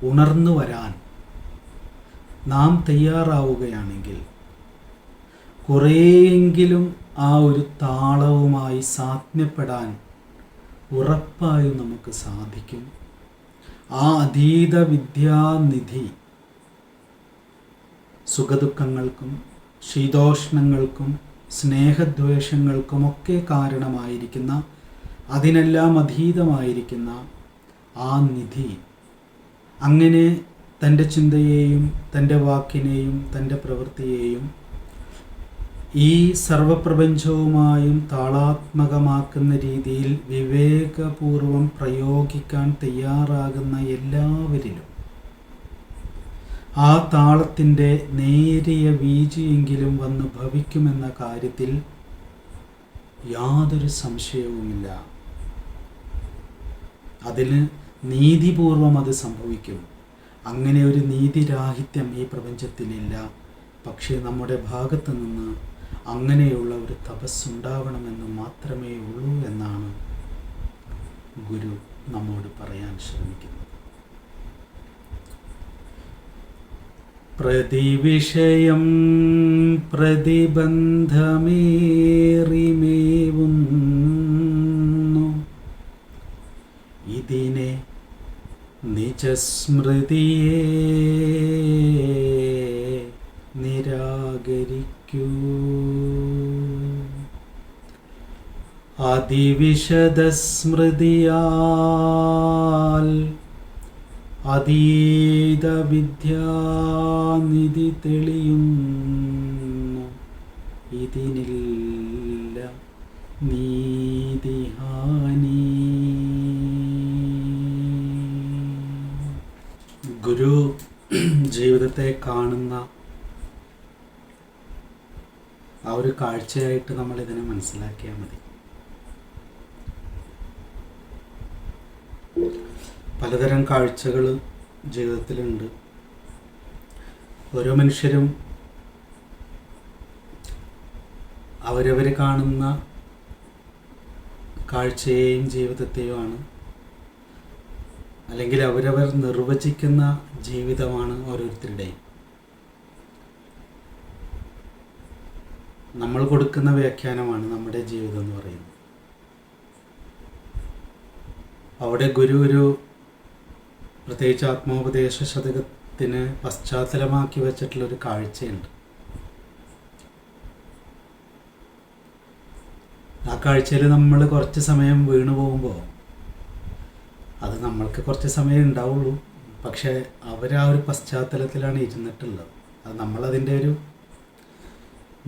ഉണർന്നു വരാൻ നാം തയ്യാറാവുകയാണെങ്കിൽ കുറേയെങ്കിലും ആ ഒരു താളവുമായി സാമ്യപ്പെടാൻ ഉറപ്പായും നമുക്ക് സാധിക്കും. ആ അതീത വിദ്യാനിധി സുഖദുഃഖങ്ങൾക്കും ശീതോഷ്ണങ്ങൾക്കും സ്നേഹദ്വേഷങ്ങൾക്കുമൊക്കെ കാരണമായിരിക്കുന്ന, അതിനെല്ലാം അതീതമായിരിക്കുന്ന ആ നിധി അങ്ങനെ തൻ്റെ ചിന്തയെയും തൻ്റെ വാക്കിനെയും തൻ്റെ പ്രവൃത്തിയെയും ഈ സർവപ്രപഞ്ചവുമായും താളാത്മകമാക്കുന്ന രീതിയിൽ വിവേകപൂർവം പ്രയോഗിക്കാൻ തയ്യാറാകുന്ന എല്ലാവരിലും ആ താളത്തിൻ്റെ നേരിയ വീഴ്ചയെങ്കിലും വന്ന് ഭവിക്കുമെന്ന കാര്യത്തിൽ യാതൊരു സംശയവുമില്ല. അതിന് നീതിപൂർവം അത് സംഭവിക്കും. അങ്ങനെ ഒരു നീതിരാഹിത്യം ഈ പ്രപഞ്ചത്തിലില്ല. പക്ഷേ നമ്മുടെ ഭാഗത്ത് നിന്ന് അങ്ങനെയുള്ള ഒരു തപസ്സുണ്ടാവണമെന്ന് മാത്രമേ ഉള്ളൂ എന്നാണ് ഗുരു നമ്മോട് പറയാൻ ശ്രമിക്കുന്നത്. പ്രതിവിഷയം പ്രതിബന്ധമേറിമേവുന്നു ഇതിനെ നിജസ്മൃതിയെ നിരാകരിക്കൂ. അതിവിശദസ്മൃതിയാൽ അതീത വിദ്യാനിധി തെളിയുന്നു. ഇതിനില്ല നീതിഹാനി. ഗുരു ജീവിതത്തെ കാണുന്ന ആ ഒരു കാഴ്ചയായിട്ട് നമ്മൾ ഇതിനെ മനസ്സിലാക്കിയാൽ മതി. പലതരം കാഴ്ചകൾ ജീവിതത്തിലുണ്ട്. ഓരോ മനുഷ്യരും അവരവർ കാണുന്ന കാഴ്ചയെയും ജീവിതത്തെയുമാണ്, അല്ലെങ്കിൽ അവരവർ നിർവചിക്കുന്ന ജീവിതമാണ് ഓരോരുത്തരുടെയും. നമ്മൾ കൊടുക്കുന്ന വ്യാഖ്യാനമാണ് നമ്മുടെ ജീവിതം എന്ന് പറയുന്നത്. അവിടെ ഗുരു ഒരു പ്രത്യേകിച്ച് ആത്മോപദേശ ശതകത്തിന് പശ്ചാത്തലമാക്കി വെച്ചിട്ടുള്ളൊരു കാഴ്ചയുണ്ട്. ആ കാഴ്ചയിൽ നമ്മൾ കുറച്ച് സമയം വീണു പോകുമ്പോൾ അത് നമ്മൾക്ക് കുറച്ച് സമയം ഉണ്ടാവുള്ളൂ. പക്ഷേ അവർ ആ ഒരു പശ്ചാത്തലത്തിലാണ് ഇരുന്നിട്ടുള്ളത്. അത് നമ്മളതിൻ്റെ ഒരു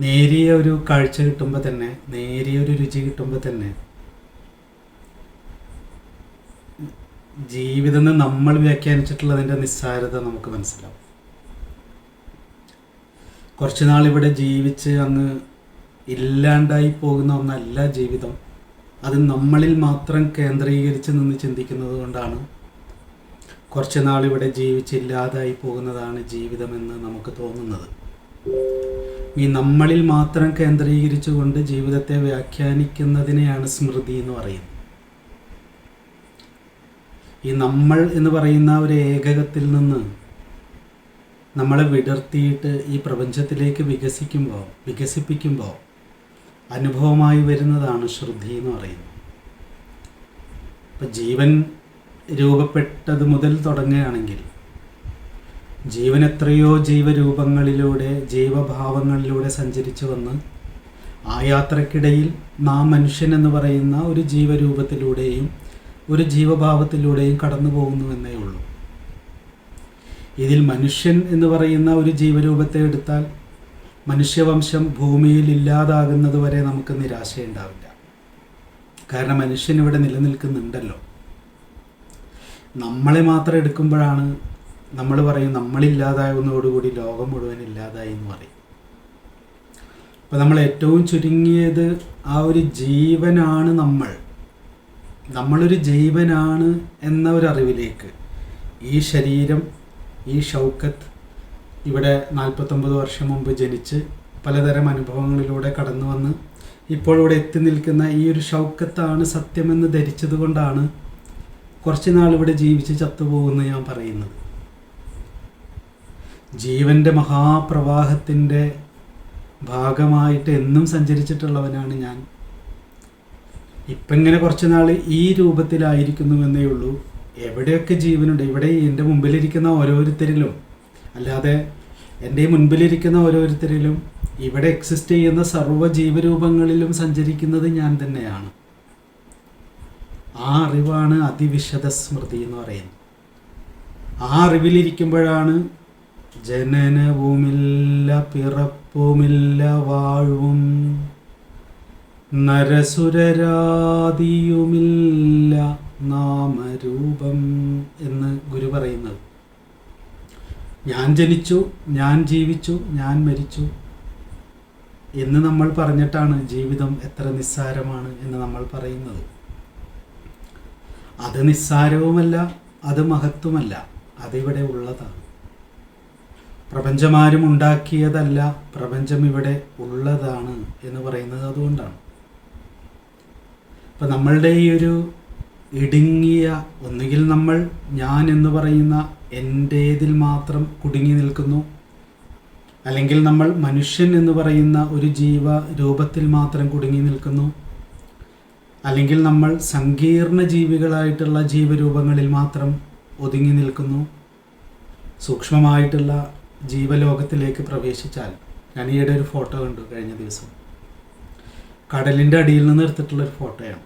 നേരിയ ഒരു കാഴ്ച കിട്ടുമ്പോൾ തന്നെ, നേരിയ ഒരു രുചി കിട്ടുമ്പോൾ തന്നെ ജീവിതം നമ്മൾ വ്യാഖ്യാനിച്ചിട്ടുള്ളതിൻ്റെ നിസ്സാരത നമുക്ക് മനസ്സിലാവും. കുറച്ച് നാൾ ഇവിടെ ജീവിച്ച് അങ്ങ് ഇല്ലാണ്ടായി പോകുന്ന ഒന്നല്ല ജീവിതം. അത് നമ്മളിൽ മാത്രം കേന്ദ്രീകരിച്ച് നിന്ന് ചിന്തിക്കുന്നത് കൊണ്ടാണ് കുറച്ച് നാൾ ഇവിടെ ജീവിച്ചില്ലാതായി പോകുന്നതാണ് ജീവിതമെന്ന് നമുക്ക് തോന്നുന്നത്. ഈ നമ്മളിൽ മാത്രം കേന്ദ്രീകരിച്ചുകൊണ്ട് ജീവിതത്തെ വ്യാഖ്യാനിക്കുന്നതിനെയാണ് സ്മൃതി എന്ന് പറയുന്നത്. ഈ നമ്മൾ എന്ന് പറയുന്ന ഒരു ഏകകത്തിൽ നിന്ന് നമ്മളെ വിടർത്തിയിട്ട് ഈ പ്രപഞ്ചത്തിലേക്ക് വികസിപ്പിക്കുമ്പോൾ അനുഭവമായി വരുന്നതാണ് ശ്രുതി എന്ന് പറയുന്നത്. ഇപ്പം ജീവൻ രൂപപ്പെട്ടത് മുതൽ തുടങ്ങുകയാണെങ്കിൽ ജീവൻ എത്രയോ ജീവരൂപങ്ങളിലൂടെ ജീവഭാവങ്ങളിലൂടെ സഞ്ചരിച്ചു വന്ന് ആ യാത്രക്കിടയിൽ നാം മനുഷ്യൻ എന്ന് പറയുന്ന ഒരു ജീവരൂപത്തിലൂടെയും ഒരു ജീവഭാവത്തിലൂടെയും കടന്നു പോകുന്നു എന്നേ ഉള്ളൂ. ഇതിൽ മനുഷ്യൻ എന്ന് പറയുന്ന ഒരു ജീവരൂപത്തെ എടുത്താൽ മനുഷ്യവംശം ഭൂമിയിൽ ഇല്ലാതാകുന്നത് വരെ നമുക്ക് നിരാശയുണ്ടാവില്ല. കാരണം മനുഷ്യൻ ഇവിടെ നിലനിൽക്കുന്നുണ്ടല്ലോ. നമ്മളെ മാത്രം എടുക്കുമ്പോഴാണ് നമ്മൾ പറയും നമ്മളില്ലാതാകുന്നതോടുകൂടി ലോകം മുഴുവൻ ഇല്ലാതായി എന്ന് പറയും. അപ്പോൾ നമ്മൾ ഏറ്റവും ചുരുങ്ങിയത് ആ ഒരു ജീവനാണ് നമ്മളൊരു ജീവനാണ് എന്ന ഒരു അറിവിലേക്ക് ഈ ശരീരം, ഈ ഷൗക്കത്ത് ഇവിടെ 49 വർഷം മുമ്പ് ജനിച്ച് പലതരം അനുഭവങ്ങളിലൂടെ കടന്നു വന്ന് ഇപ്പോൾ ഇവിടെ എത്തി നിൽക്കുന്ന ഈ ഒരു ഷൗക്കത്താണ് സത്യമെന്ന് ധരിച്ചത് കൊണ്ടാണ് കുറച്ച് നാൾ ഇവിടെ ജീവിച്ച് ചത്തുപോകുമെന്ന് ഞാൻ പറയുന്നത്. ജീവൻ്റെ മഹാപ്രവാഹത്തിൻ്റെ ഭാഗമായിട്ട് എന്നും സഞ്ചരിച്ചിട്ടുള്ളവനാണ് ഞാൻ. ഇപ്പം ഇങ്ങനെ കുറച്ച് നാൾ ഈ രൂപത്തിലായിരിക്കുന്നുവെന്നേ ഉള്ളൂ. എവിടെയൊക്കെ ജീവനുണ്ട്, ഇവിടെ എൻ്റെ മുമ്പിലിരിക്കുന്ന ഓരോരുത്തരിലും, അല്ലാതെ എൻ്റെ മുൻപിലിരിക്കുന്ന ഓരോരുത്തരിലും ഇവിടെ എക്സിസ്റ്റ് ചെയ്യുന്ന സർവ്വ ജീവരൂപങ്ങളിലും സഞ്ചരിക്കുന്നത് ഞാൻ തന്നെയാണ്. ആ അറിവാണ് അതിവിശദ സ്മൃതി എന്ന് പറയുന്നത്. ആ അറിവിലിരിക്കുമ്പോഴാണ് ജനനവുമില്ല പിറപ്പുമില്ല വാഴ്വും നരസുരരാദിയുമില്ല നാമരൂപം എന്ന് ഗുരു പറയുന്നത്. ഞാൻ ജനിച്ചു, ഞാൻ ജീവിച്ചു, ഞാൻ മരിച്ചു എന്ന് നമ്മൾ പറഞ്ഞിട്ടാണ് ജീവിതം എത്ര നിസ്സാരമാണ് എന്ന് നമ്മൾ പറയുന്നത്. അത് നിസ്സാരവുമല്ല, അത് മഹത്വമല്ല, അതിവിടെ ഉള്ളതാണ്. പ്രപഞ്ചമാരും ഉണ്ടാക്കിയതല്ല, പ്രപഞ്ചം ഇവിടെ ഉള്ളതാണ് എന്ന് പറയുന്നത് അതുകൊണ്ടാണ്. അപ്പം നമ്മളുടെ ഈ ഒരു ഇടുങ്ങിയ, ഒന്നുകിൽ നമ്മൾ ഞാൻ എന്ന് പറയുന്ന എൻ്റേതിൽ മാത്രം കുടുങ്ങി നിൽക്കുന്നു, അല്ലെങ്കിൽ നമ്മൾ മനുഷ്യൻ എന്ന് പറയുന്ന ഒരു ജീവ രൂപത്തിൽ മാത്രം കുടുങ്ങി നിൽക്കുന്നു, അല്ലെങ്കിൽ നമ്മൾ സങ്കീർണ ജീവികളായിട്ടുള്ള ജീവരൂപങ്ങളിൽ മാത്രം ഒതുങ്ങി നിൽക്കുന്നു. സൂക്ഷ്മമായിട്ടുള്ള ജീവലോകത്തിലേക്ക് പ്രവേശിച്ചാൽ, ഞാൻ ഈയിടെ ഒരു ഫോട്ടോ കണ്ടു കഴിഞ്ഞ ദിവസം, കടലിൻ്റെ അടിയിൽ നിന്ന് എടുത്തിട്ടുള്ളൊരു ഫോട്ടോയാണ്.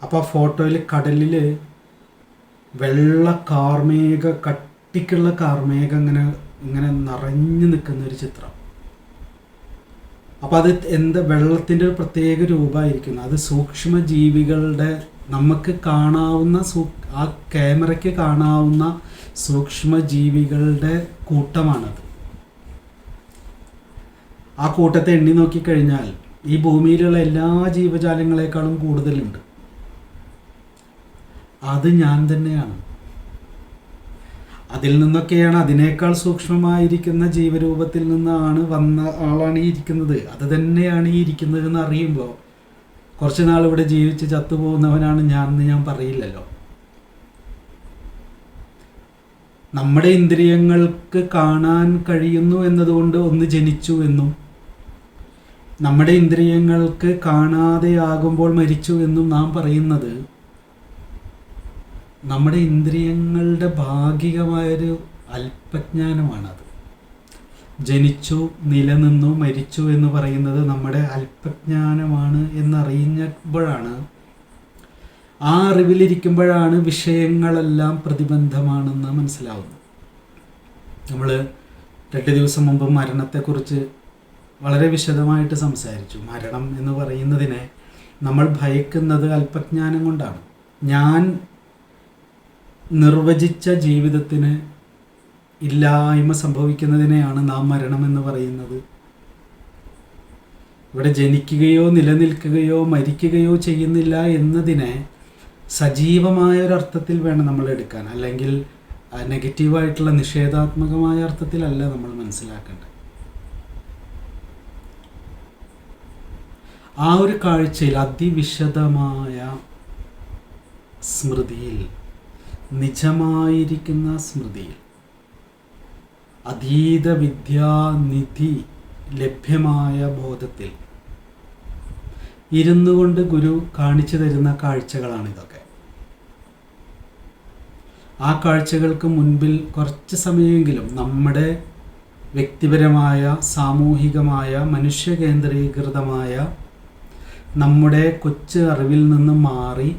അപ്പോൾ ആ ഫോട്ടോയിൽ കടലിൽ വെള്ള കാർമേഘ, കട്ടിക്കുള്ള കാർമേഘം ഇങ്ങനെ നിറഞ്ഞു നിൽക്കുന്ന ഒരു ചിത്രം. അപ്പോൾ അത് വെള്ളത്തിൻ്റെ ഒരു പ്രത്യേക രൂപമായിരിക്കുന്നു. അത് സൂക്ഷ്മജീവികളുടെ, നമുക്ക് കാണാവുന്ന ആ ക്യാമറയ്ക്ക് കാണാവുന്ന സൂക്ഷ്മജീവികളുടെ കൂട്ടമാണത്. ആ കൂട്ടത്തെ എണ്ണി നോക്കിക്കഴിഞ്ഞാൽ ഈ ഭൂമിയിലുള്ള എല്ലാ ജീവജാലങ്ങളെക്കാളും കൂടുതലുണ്ട്. അത് ഞാൻ തന്നെയാണ്. അതിൽ നിന്നൊക്കെയാണ്, അതിനേക്കാൾ സൂക്ഷ്മമായിരിക്കുന്ന ജീവരൂപത്തിൽ നിന്നാണ് വന്ന ആളാണ് ഈ ഇരിക്കുന്നത്. അത് തന്നെയാണ് ഈ ഇരിക്കുന്നത് എന്ന് അറിയുമ്പോൾ കുറച്ച് നാൾ ഇവിടെ ജീവിച്ച് ചത്തുപോകുന്നവനാണ് ഞാൻ എന്ന് ഞാൻ പറയില്ലല്ലോ. നമ്മുടെ ഇന്ദ്രിയങ്ങൾക്ക് കാണാൻ കഴിയുന്നു എന്നതുകൊണ്ട് ഒന്ന് ജനിച്ചു എന്നും, നമ്മുടെ ഇന്ദ്രിയങ്ങൾക്ക് കാണാതെയാകുമ്പോൾ മരിച്ചു എന്നും നാം പറയുന്നത് നമ്മുടെ ഇന്ദ്രിയങ്ങളുടെ ഭാഗികമായൊരു അല്പജ്ഞാനമാണത്. ജനിച്ചു, നിലനിന്നു, മരിച്ചു എന്ന് പറയുന്നത് നമ്മുടെ അല്പജ്ഞാനമാണ് എന്നറിയുമ്പോഴാണ്, ആ അറിവിലിരിക്കുമ്പോഴാണ് വിഷയങ്ങളെല്ലാം പ്രതിബന്ധമാണെന്ന് മനസ്സിലാവുന്നത്. നമ്മൾ 2 ദിവസം മുമ്പ് മരണത്തെക്കുറിച്ച് വളരെ വിശദമായിട്ട് സംസാരിച്ചു. മരണം എന്ന് പറയുന്നതിനെ നമ്മൾ ഭയക്കുന്നത് അല്പജ്ഞാനം കൊണ്ടാണ്. ഞാൻ നിർവചിച്ച ജീവിതത്തിന് ഇല്ലായ്മ സംഭവിക്കുന്നതിനെയാണ് നാം മരണമെന്ന് പറയുന്നത്. ഇവിടെ ജനിക്കുകയോ നിലനിൽക്കുകയോ മരിക്കുകയോ ചെയ്യുന്നില്ല എന്നതിനെ സജീവമായ ഒരർത്ഥത്തിൽ വേണം നമ്മൾ എടുക്കാൻ, അല്ലെങ്കിൽ നെഗറ്റീവായിട്ടുള്ള നിഷേധാത്മകമായ അർത്ഥത്തിലല്ല നമ്മൾ മനസ്സിലാക്കേണ്ടത്. ആ ഒരു കാഴ്ചയിൽ, അതിവിശദമായ സ്മൃതിയിൽ, നിജമായിരിക്കുന്ന സ്മൃതിയിൽ അതീത വിദ്യാനിധി ലഭ്യമായ ബോധത്തിൽ ഇരുന്നു കൊണ്ട് ഗുരു കാണിച്ചു തരുന്ന കാഴ്ചകളാണിതൊക്കെ. ആ കാഴ്ചകൾക്ക് മുൻപിൽ കുറച്ച് സമയമെങ്കിലും നമ്മുടെ വ്യക്തിപരമായ, സാമൂഹികമായ, മനുഷ്യ കേന്ദ്രീകൃതമായ നമ്മുടെ കൊച്ചു അറിവിൽ നിന്ന് മാറി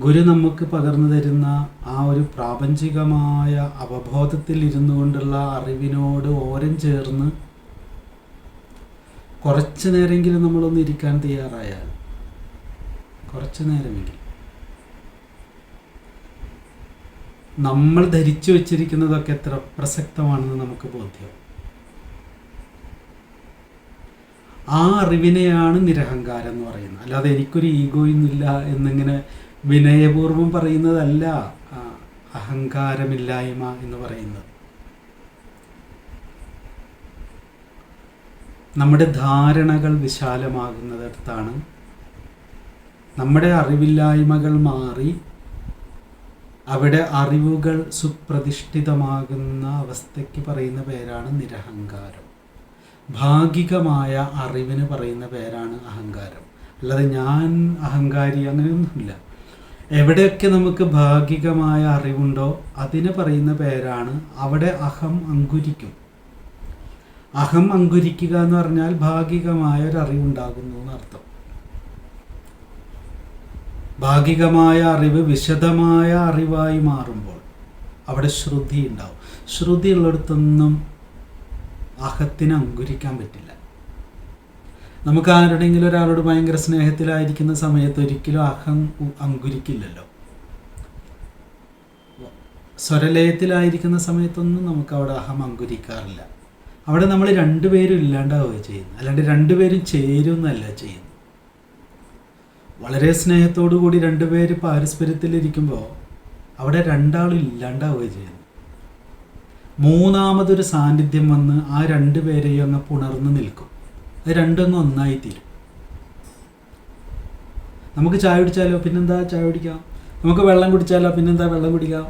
ഗുരു നമുക്ക് പകർന്നു തരുന്ന ആ ഒരു പ്രാപഞ്ചികമായ അവബോധത്തിൽ ഇരുന്നു കൊണ്ടുള്ള അറിവിനോട് ഓരം ചേർന്ന് കുറച്ച് നേരമെങ്കിലും നമ്മളൊന്ന് ഇരിക്കാൻ തയ്യാറായാൽ, കുറച്ച് നേരമെങ്കിലും നമ്മൾ ധരിച്ചു വച്ചിരിക്കുന്നതൊക്കെ എത്ര പ്രസക്തമാണെന്ന് നമുക്ക് ബോധ്യം. ആ അറിവിനെയാണ് നിരഹങ്കാരം എന്ന് പറയുന്നത്. അല്ലാതെ എനിക്കൊരു ഈഗോയൊന്നുമില്ല എന്നിങ്ങനെ വിനയപൂർവം പറയുന്നതല്ല അഹങ്കാരമില്ലായ്മ എന്ന് പറയുന്നത്. നമ്മുടെ ധാരണകൾ വിശാലമാകുന്നിടത്താണ് നമ്മുടെ അറിവില്ലായ്മകൾ മാറി അവിടെ അറിവുകൾ സുപ്രതിഷ്ഠിതമാകുന്ന അവസ്ഥയ്ക്ക് പറയുന്ന പേരാണ് നിരഹങ്കാരം. ഭാഗികമായ അറിവിന് പറയുന്ന പേരാണ് അഹങ്കാരം. അല്ലാതെ ഞാൻ അഹങ്കാരി അങ്ങനെയൊന്നുമില്ല. എവിടെയൊക്കെ നമുക്ക് ഭാഗികമായ അറിവുണ്ടോ അതിന് പറയുന്ന പേരാണ്, അവിടെ അഹം അങ്കുരിക്കും. അഹം അങ്കുരിക്കുക എന്ന് പറഞ്ഞാൽ ഭാഗികമായ ഒരു അറിവുണ്ടാകുന്നു എന്നർത്ഥം. ഭാഗികമായ അറിവ് വിശദമായ അറിവായി മാറുമ്പോൾ അവിടെ ശ്രുതി ഉണ്ടാവും. ശ്രുതി ഉള്ളിടത്തൊന്നും അഹത്തിന് അങ്കുരിക്കാൻ പറ്റില്ല. നമുക്ക് ആരുടെയെങ്കിലും ഒരാളോട് ഭയങ്കര സ്നേഹത്തിലായിരിക്കുന്ന സമയത്ത് ഒരിക്കലും അഹം അങ്കുരിക്കില്ലല്ലോ. സ്വരലയത്തിലായിരിക്കുന്ന സമയത്തൊന്നും നമുക്ക് അവിടെ അഹം അങ്കുരിക്കാറില്ല. അവിടെ നമ്മൾ രണ്ടുപേരും ഇല്ലാണ്ടാവുകയാണ് ചെയ്യുന്നത്, അല്ലാണ്ട് രണ്ടുപേരും ചേരുന്നല്ല ചെയ്യുന്നത്. വളരെ സ്നേഹത്തോടു കൂടി രണ്ടുപേര് പാരസ്പര്യത്തിലിരിക്കുമ്പോൾ അവിടെ രണ്ടാളും ഇല്ലാണ്ടാവുകയാണ് ചെയ്യുന്നത്. മൂന്നാമതൊരു സാന്നിധ്യം വന്ന് ആ രണ്ടുപേരെയും അങ്ങ് പുണർന്ന് നിൽക്കും. അത് രണ്ടൊന്നും ഒന്നായിത്തീരും. നമുക്ക് ചായ കുടിച്ചാലോ, പിന്നെന്താ ചായ കുടിക്കാം. നമുക്ക് വെള്ളം കുടിച്ചാലോ, പിന്നെന്താ വെള്ളം കുടിക്കാം.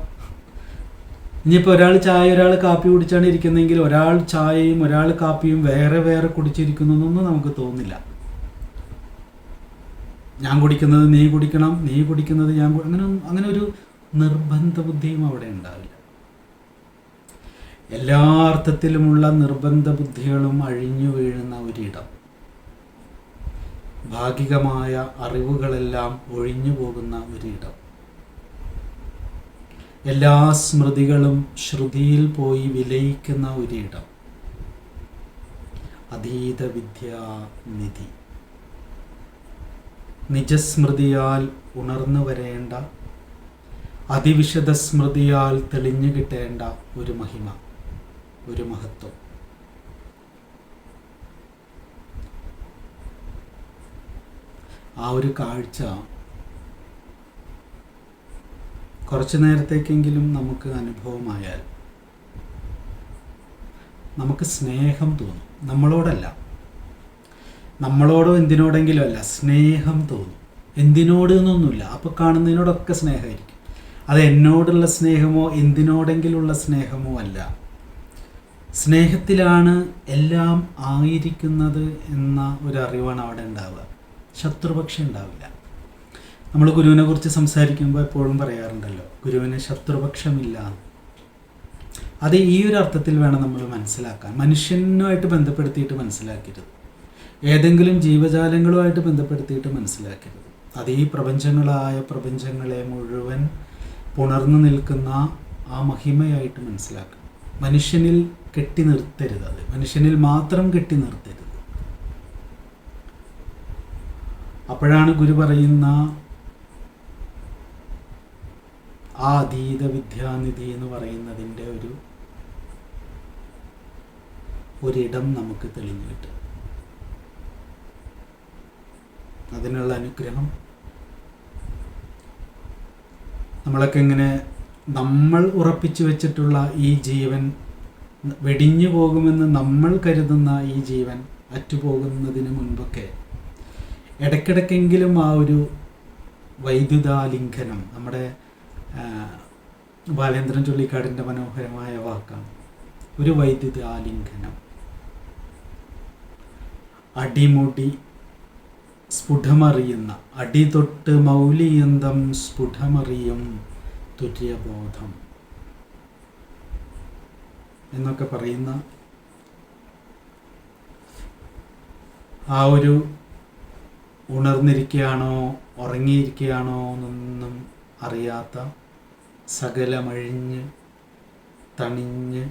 ഇനിയിപ്പോൾ ഒരാൾ ചായ ഒരാൾ കാപ്പി കുടിച്ചാണ് ഇരിക്കുന്നതെങ്കിൽ ഒരാൾ ചായയും ഒരാൾ കാപ്പിയും വേറെ വേറെ കുടിച്ചിരിക്കുന്നു എന്നൊന്നും നമുക്ക് തോന്നില്ല. ഞാൻ കുടിക്കുന്നത് നീ കുടിക്കണം, നീ കുടിക്കുന്നത് ഞാൻ അങ്ങനെ ഒരു നിർബന്ധ ബുദ്ധിയും അവിടെ ഉണ്ടാവില്ല. എല്ലാ അർത്ഥത്തിലുമുള്ള നിർബന്ധ ബുദ്ധികളും അഴിഞ്ഞു വീഴുന്ന ഒരിടം, ഭാഗികമായ അറിവുകളെല്ലാം ഒഴിഞ്ഞു പോകുന്ന ഒരിടം, എല്ലാ സ്മൃതികളും ശ്രുതിയിൽ പോയി വിലയിക്കുന്ന ഒരിടം, അതീത വിദ്യാനിധി, നിജസ്മൃതിയാൽ ഉണർന്നു വരേണ്ട, അതിവിശദ സ്മൃതിയാൽ തെളിഞ്ഞു കിട്ടേണ്ട ഒരു മഹിമ, ഒരു മഹത്വം. ആ ഒരു കാഴ്ച കുറച്ചു നേരത്തേക്കെങ്കിലും നമുക്ക് അനുഭവമായാൽ നമുക്ക് സ്നേഹം തോന്നും. നമ്മളോടല്ല, നമ്മളോടോ എന്തിനോടെങ്കിലും അല്ല, സ്നേഹം തോന്നും. എന്തിനോട് എന്നൊന്നുമില്ല. അപ്പോൾ കാണുന്നതിനോടൊക്കെ സ്നേഹമായിരിക്കും. അത് എന്നോടുള്ള സ്നേഹമോ എന്തിനോടെങ്കിലുള്ള സ്നേഹമോ അല്ല. സ്നേഹത്തിലാണ് എല്ലാം ആയിരിക്കുന്നത് എന്ന ഒരറിവാണ് അവിടെ ഉണ്ടാവുക. ശത്രുപക്ഷം ഉണ്ടാവില്ല. നമ്മൾ ഗുരുവിനെ കുറിച്ച് സംസാരിക്കുമ്പോൾ എപ്പോഴും പറയാറുണ്ടല്ലോ, ഗുരുവിന് ശത്രുപക്ഷമില്ല. അത് ഈ ഒരു അർത്ഥത്തിൽ വേണം നമ്മൾ മനസ്സിലാക്കാൻ. മനുഷ്യനുമായിട്ട് ബന്ധപ്പെടുത്തിയിട്ട് മനസ്സിലാക്കരുത്, ഏതെങ്കിലും ജീവജാലങ്ങളുമായിട്ട് ബന്ധപ്പെടുത്തിയിട്ട് മനസ്സിലാക്കരുത്. അത് ഈ പ്രപഞ്ചങ്ങളെ മുഴുവൻ പുണർന്നു നിൽക്കുന്ന ആ മഹിമയായിട്ട് മനസ്സിലാക്കണം. മനുഷ്യനിൽ കെട്ടി നിർത്തരുത്, അത് മനുഷ്യനിൽ മാത്രം കെട്ടി നിർത്തരുത്. അപ്പോഴാണ് ഗുരു പറയുന്ന ആ അതീത വിദ്യാനിധി എന്ന് പറയുന്നതിൻ്റെ ഒരിടം നമുക്ക് തെളിഞ്ഞു കിട്ടും. അതിനുള്ള അനുഗ്രഹം നമ്മളൊക്കെ ഇങ്ങനെ നമ്മൾ ഉറപ്പിച്ചു വെച്ചിട്ടുള്ള ഈ ജീവൻ വെടിഞ്ഞു പോകുമെന്ന് നമ്മൾ കരുതുന്ന ഈ ജീവൻ അറ്റുപോകുന്നതിന് മുൻപൊക്കെ ഇടയ്ക്കിടയ്ക്കെങ്കിലും ആ ഒരു വൈദ്യുതാലിംഗനം, നമ്മുടെ ബാലേന്ദ്രൻ ചുള്ളിക്കാടിൻ്റെ മനോഹരമായ വാക്കാണ്. ഒരു വൈദ്യുത ആലിംഗനം, അടിമുടി സ്ഫുടമറിയുന്ന, അടിതൊട്ട് മൗലിയന്തം സ്ഫുടമറിയും തുര്യബോധം എന്നൊക്കെ പറയുന്ന ആ ഒരു ഉണർന്നിരിക്കുകയാണോ ഉറങ്ങിയിരിക്കുകയാണോ എന്നൊന്നും അറിയാത്ത, സകലമഴിഞ്ഞ് തണിഞ്ഞ്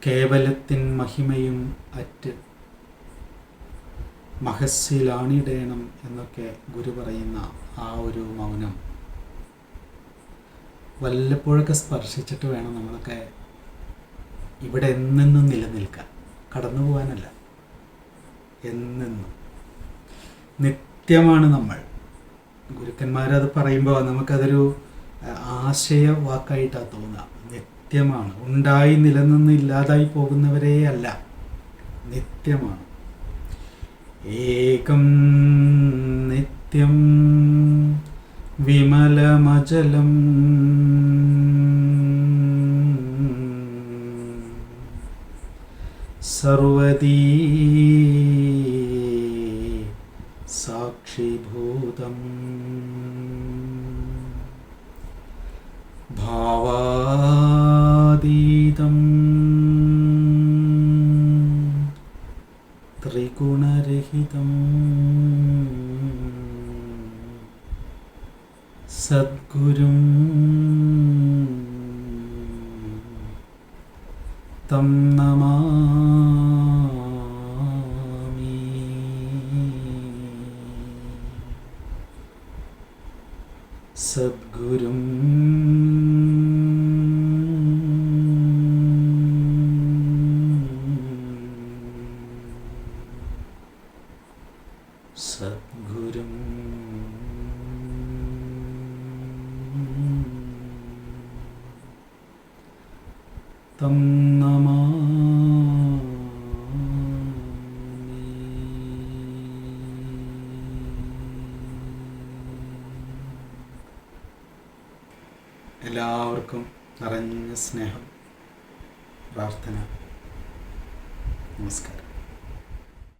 കേവലത്തിൻ മഹിമയും അറ്റ് മഹസ്സിലാണിടേണം എന്നൊക്കെ ഗുരു പറയുന്ന ആ ഒരു മൗനം വല്ലപ്പോഴൊക്കെ സ്പർശിച്ചിട്ട് വേണം നമ്മളൊക്കെ ഇവിടെ എന്നെന്നും നിലനിൽക്കാൻ, കടന്നു പോകാനല്ല, എന്നെന്നും നിത്യമാണ് നമ്മൾ. ഗുരുക്കന്മാരത് പറയുമ്പോൾ നമുക്കതൊരു ആശയവാക്കായിട്ടാണ് തോന്നുക. നിത്യമാണ്, ഉണ്ടായി നിലനിന്ന് ഇല്ലാതായി പോകുന്നവരേ അല്ല, നിത്യമാണ്. ഏകം നിത്യം വിമലമചലം സർവദീ സാക്ഷിഭൂതം ഭാവാതീതം ത്രിഗുണരഹിതം സദ്ഗുരും തം നമാമി. സദ്ഗുരും സദ്ഗുരും തം നമാമി. എല്ലാവർക്കും നിറഞ്ഞ സ്നേഹം, പ്രാർത്ഥന. നമസ്കാരം.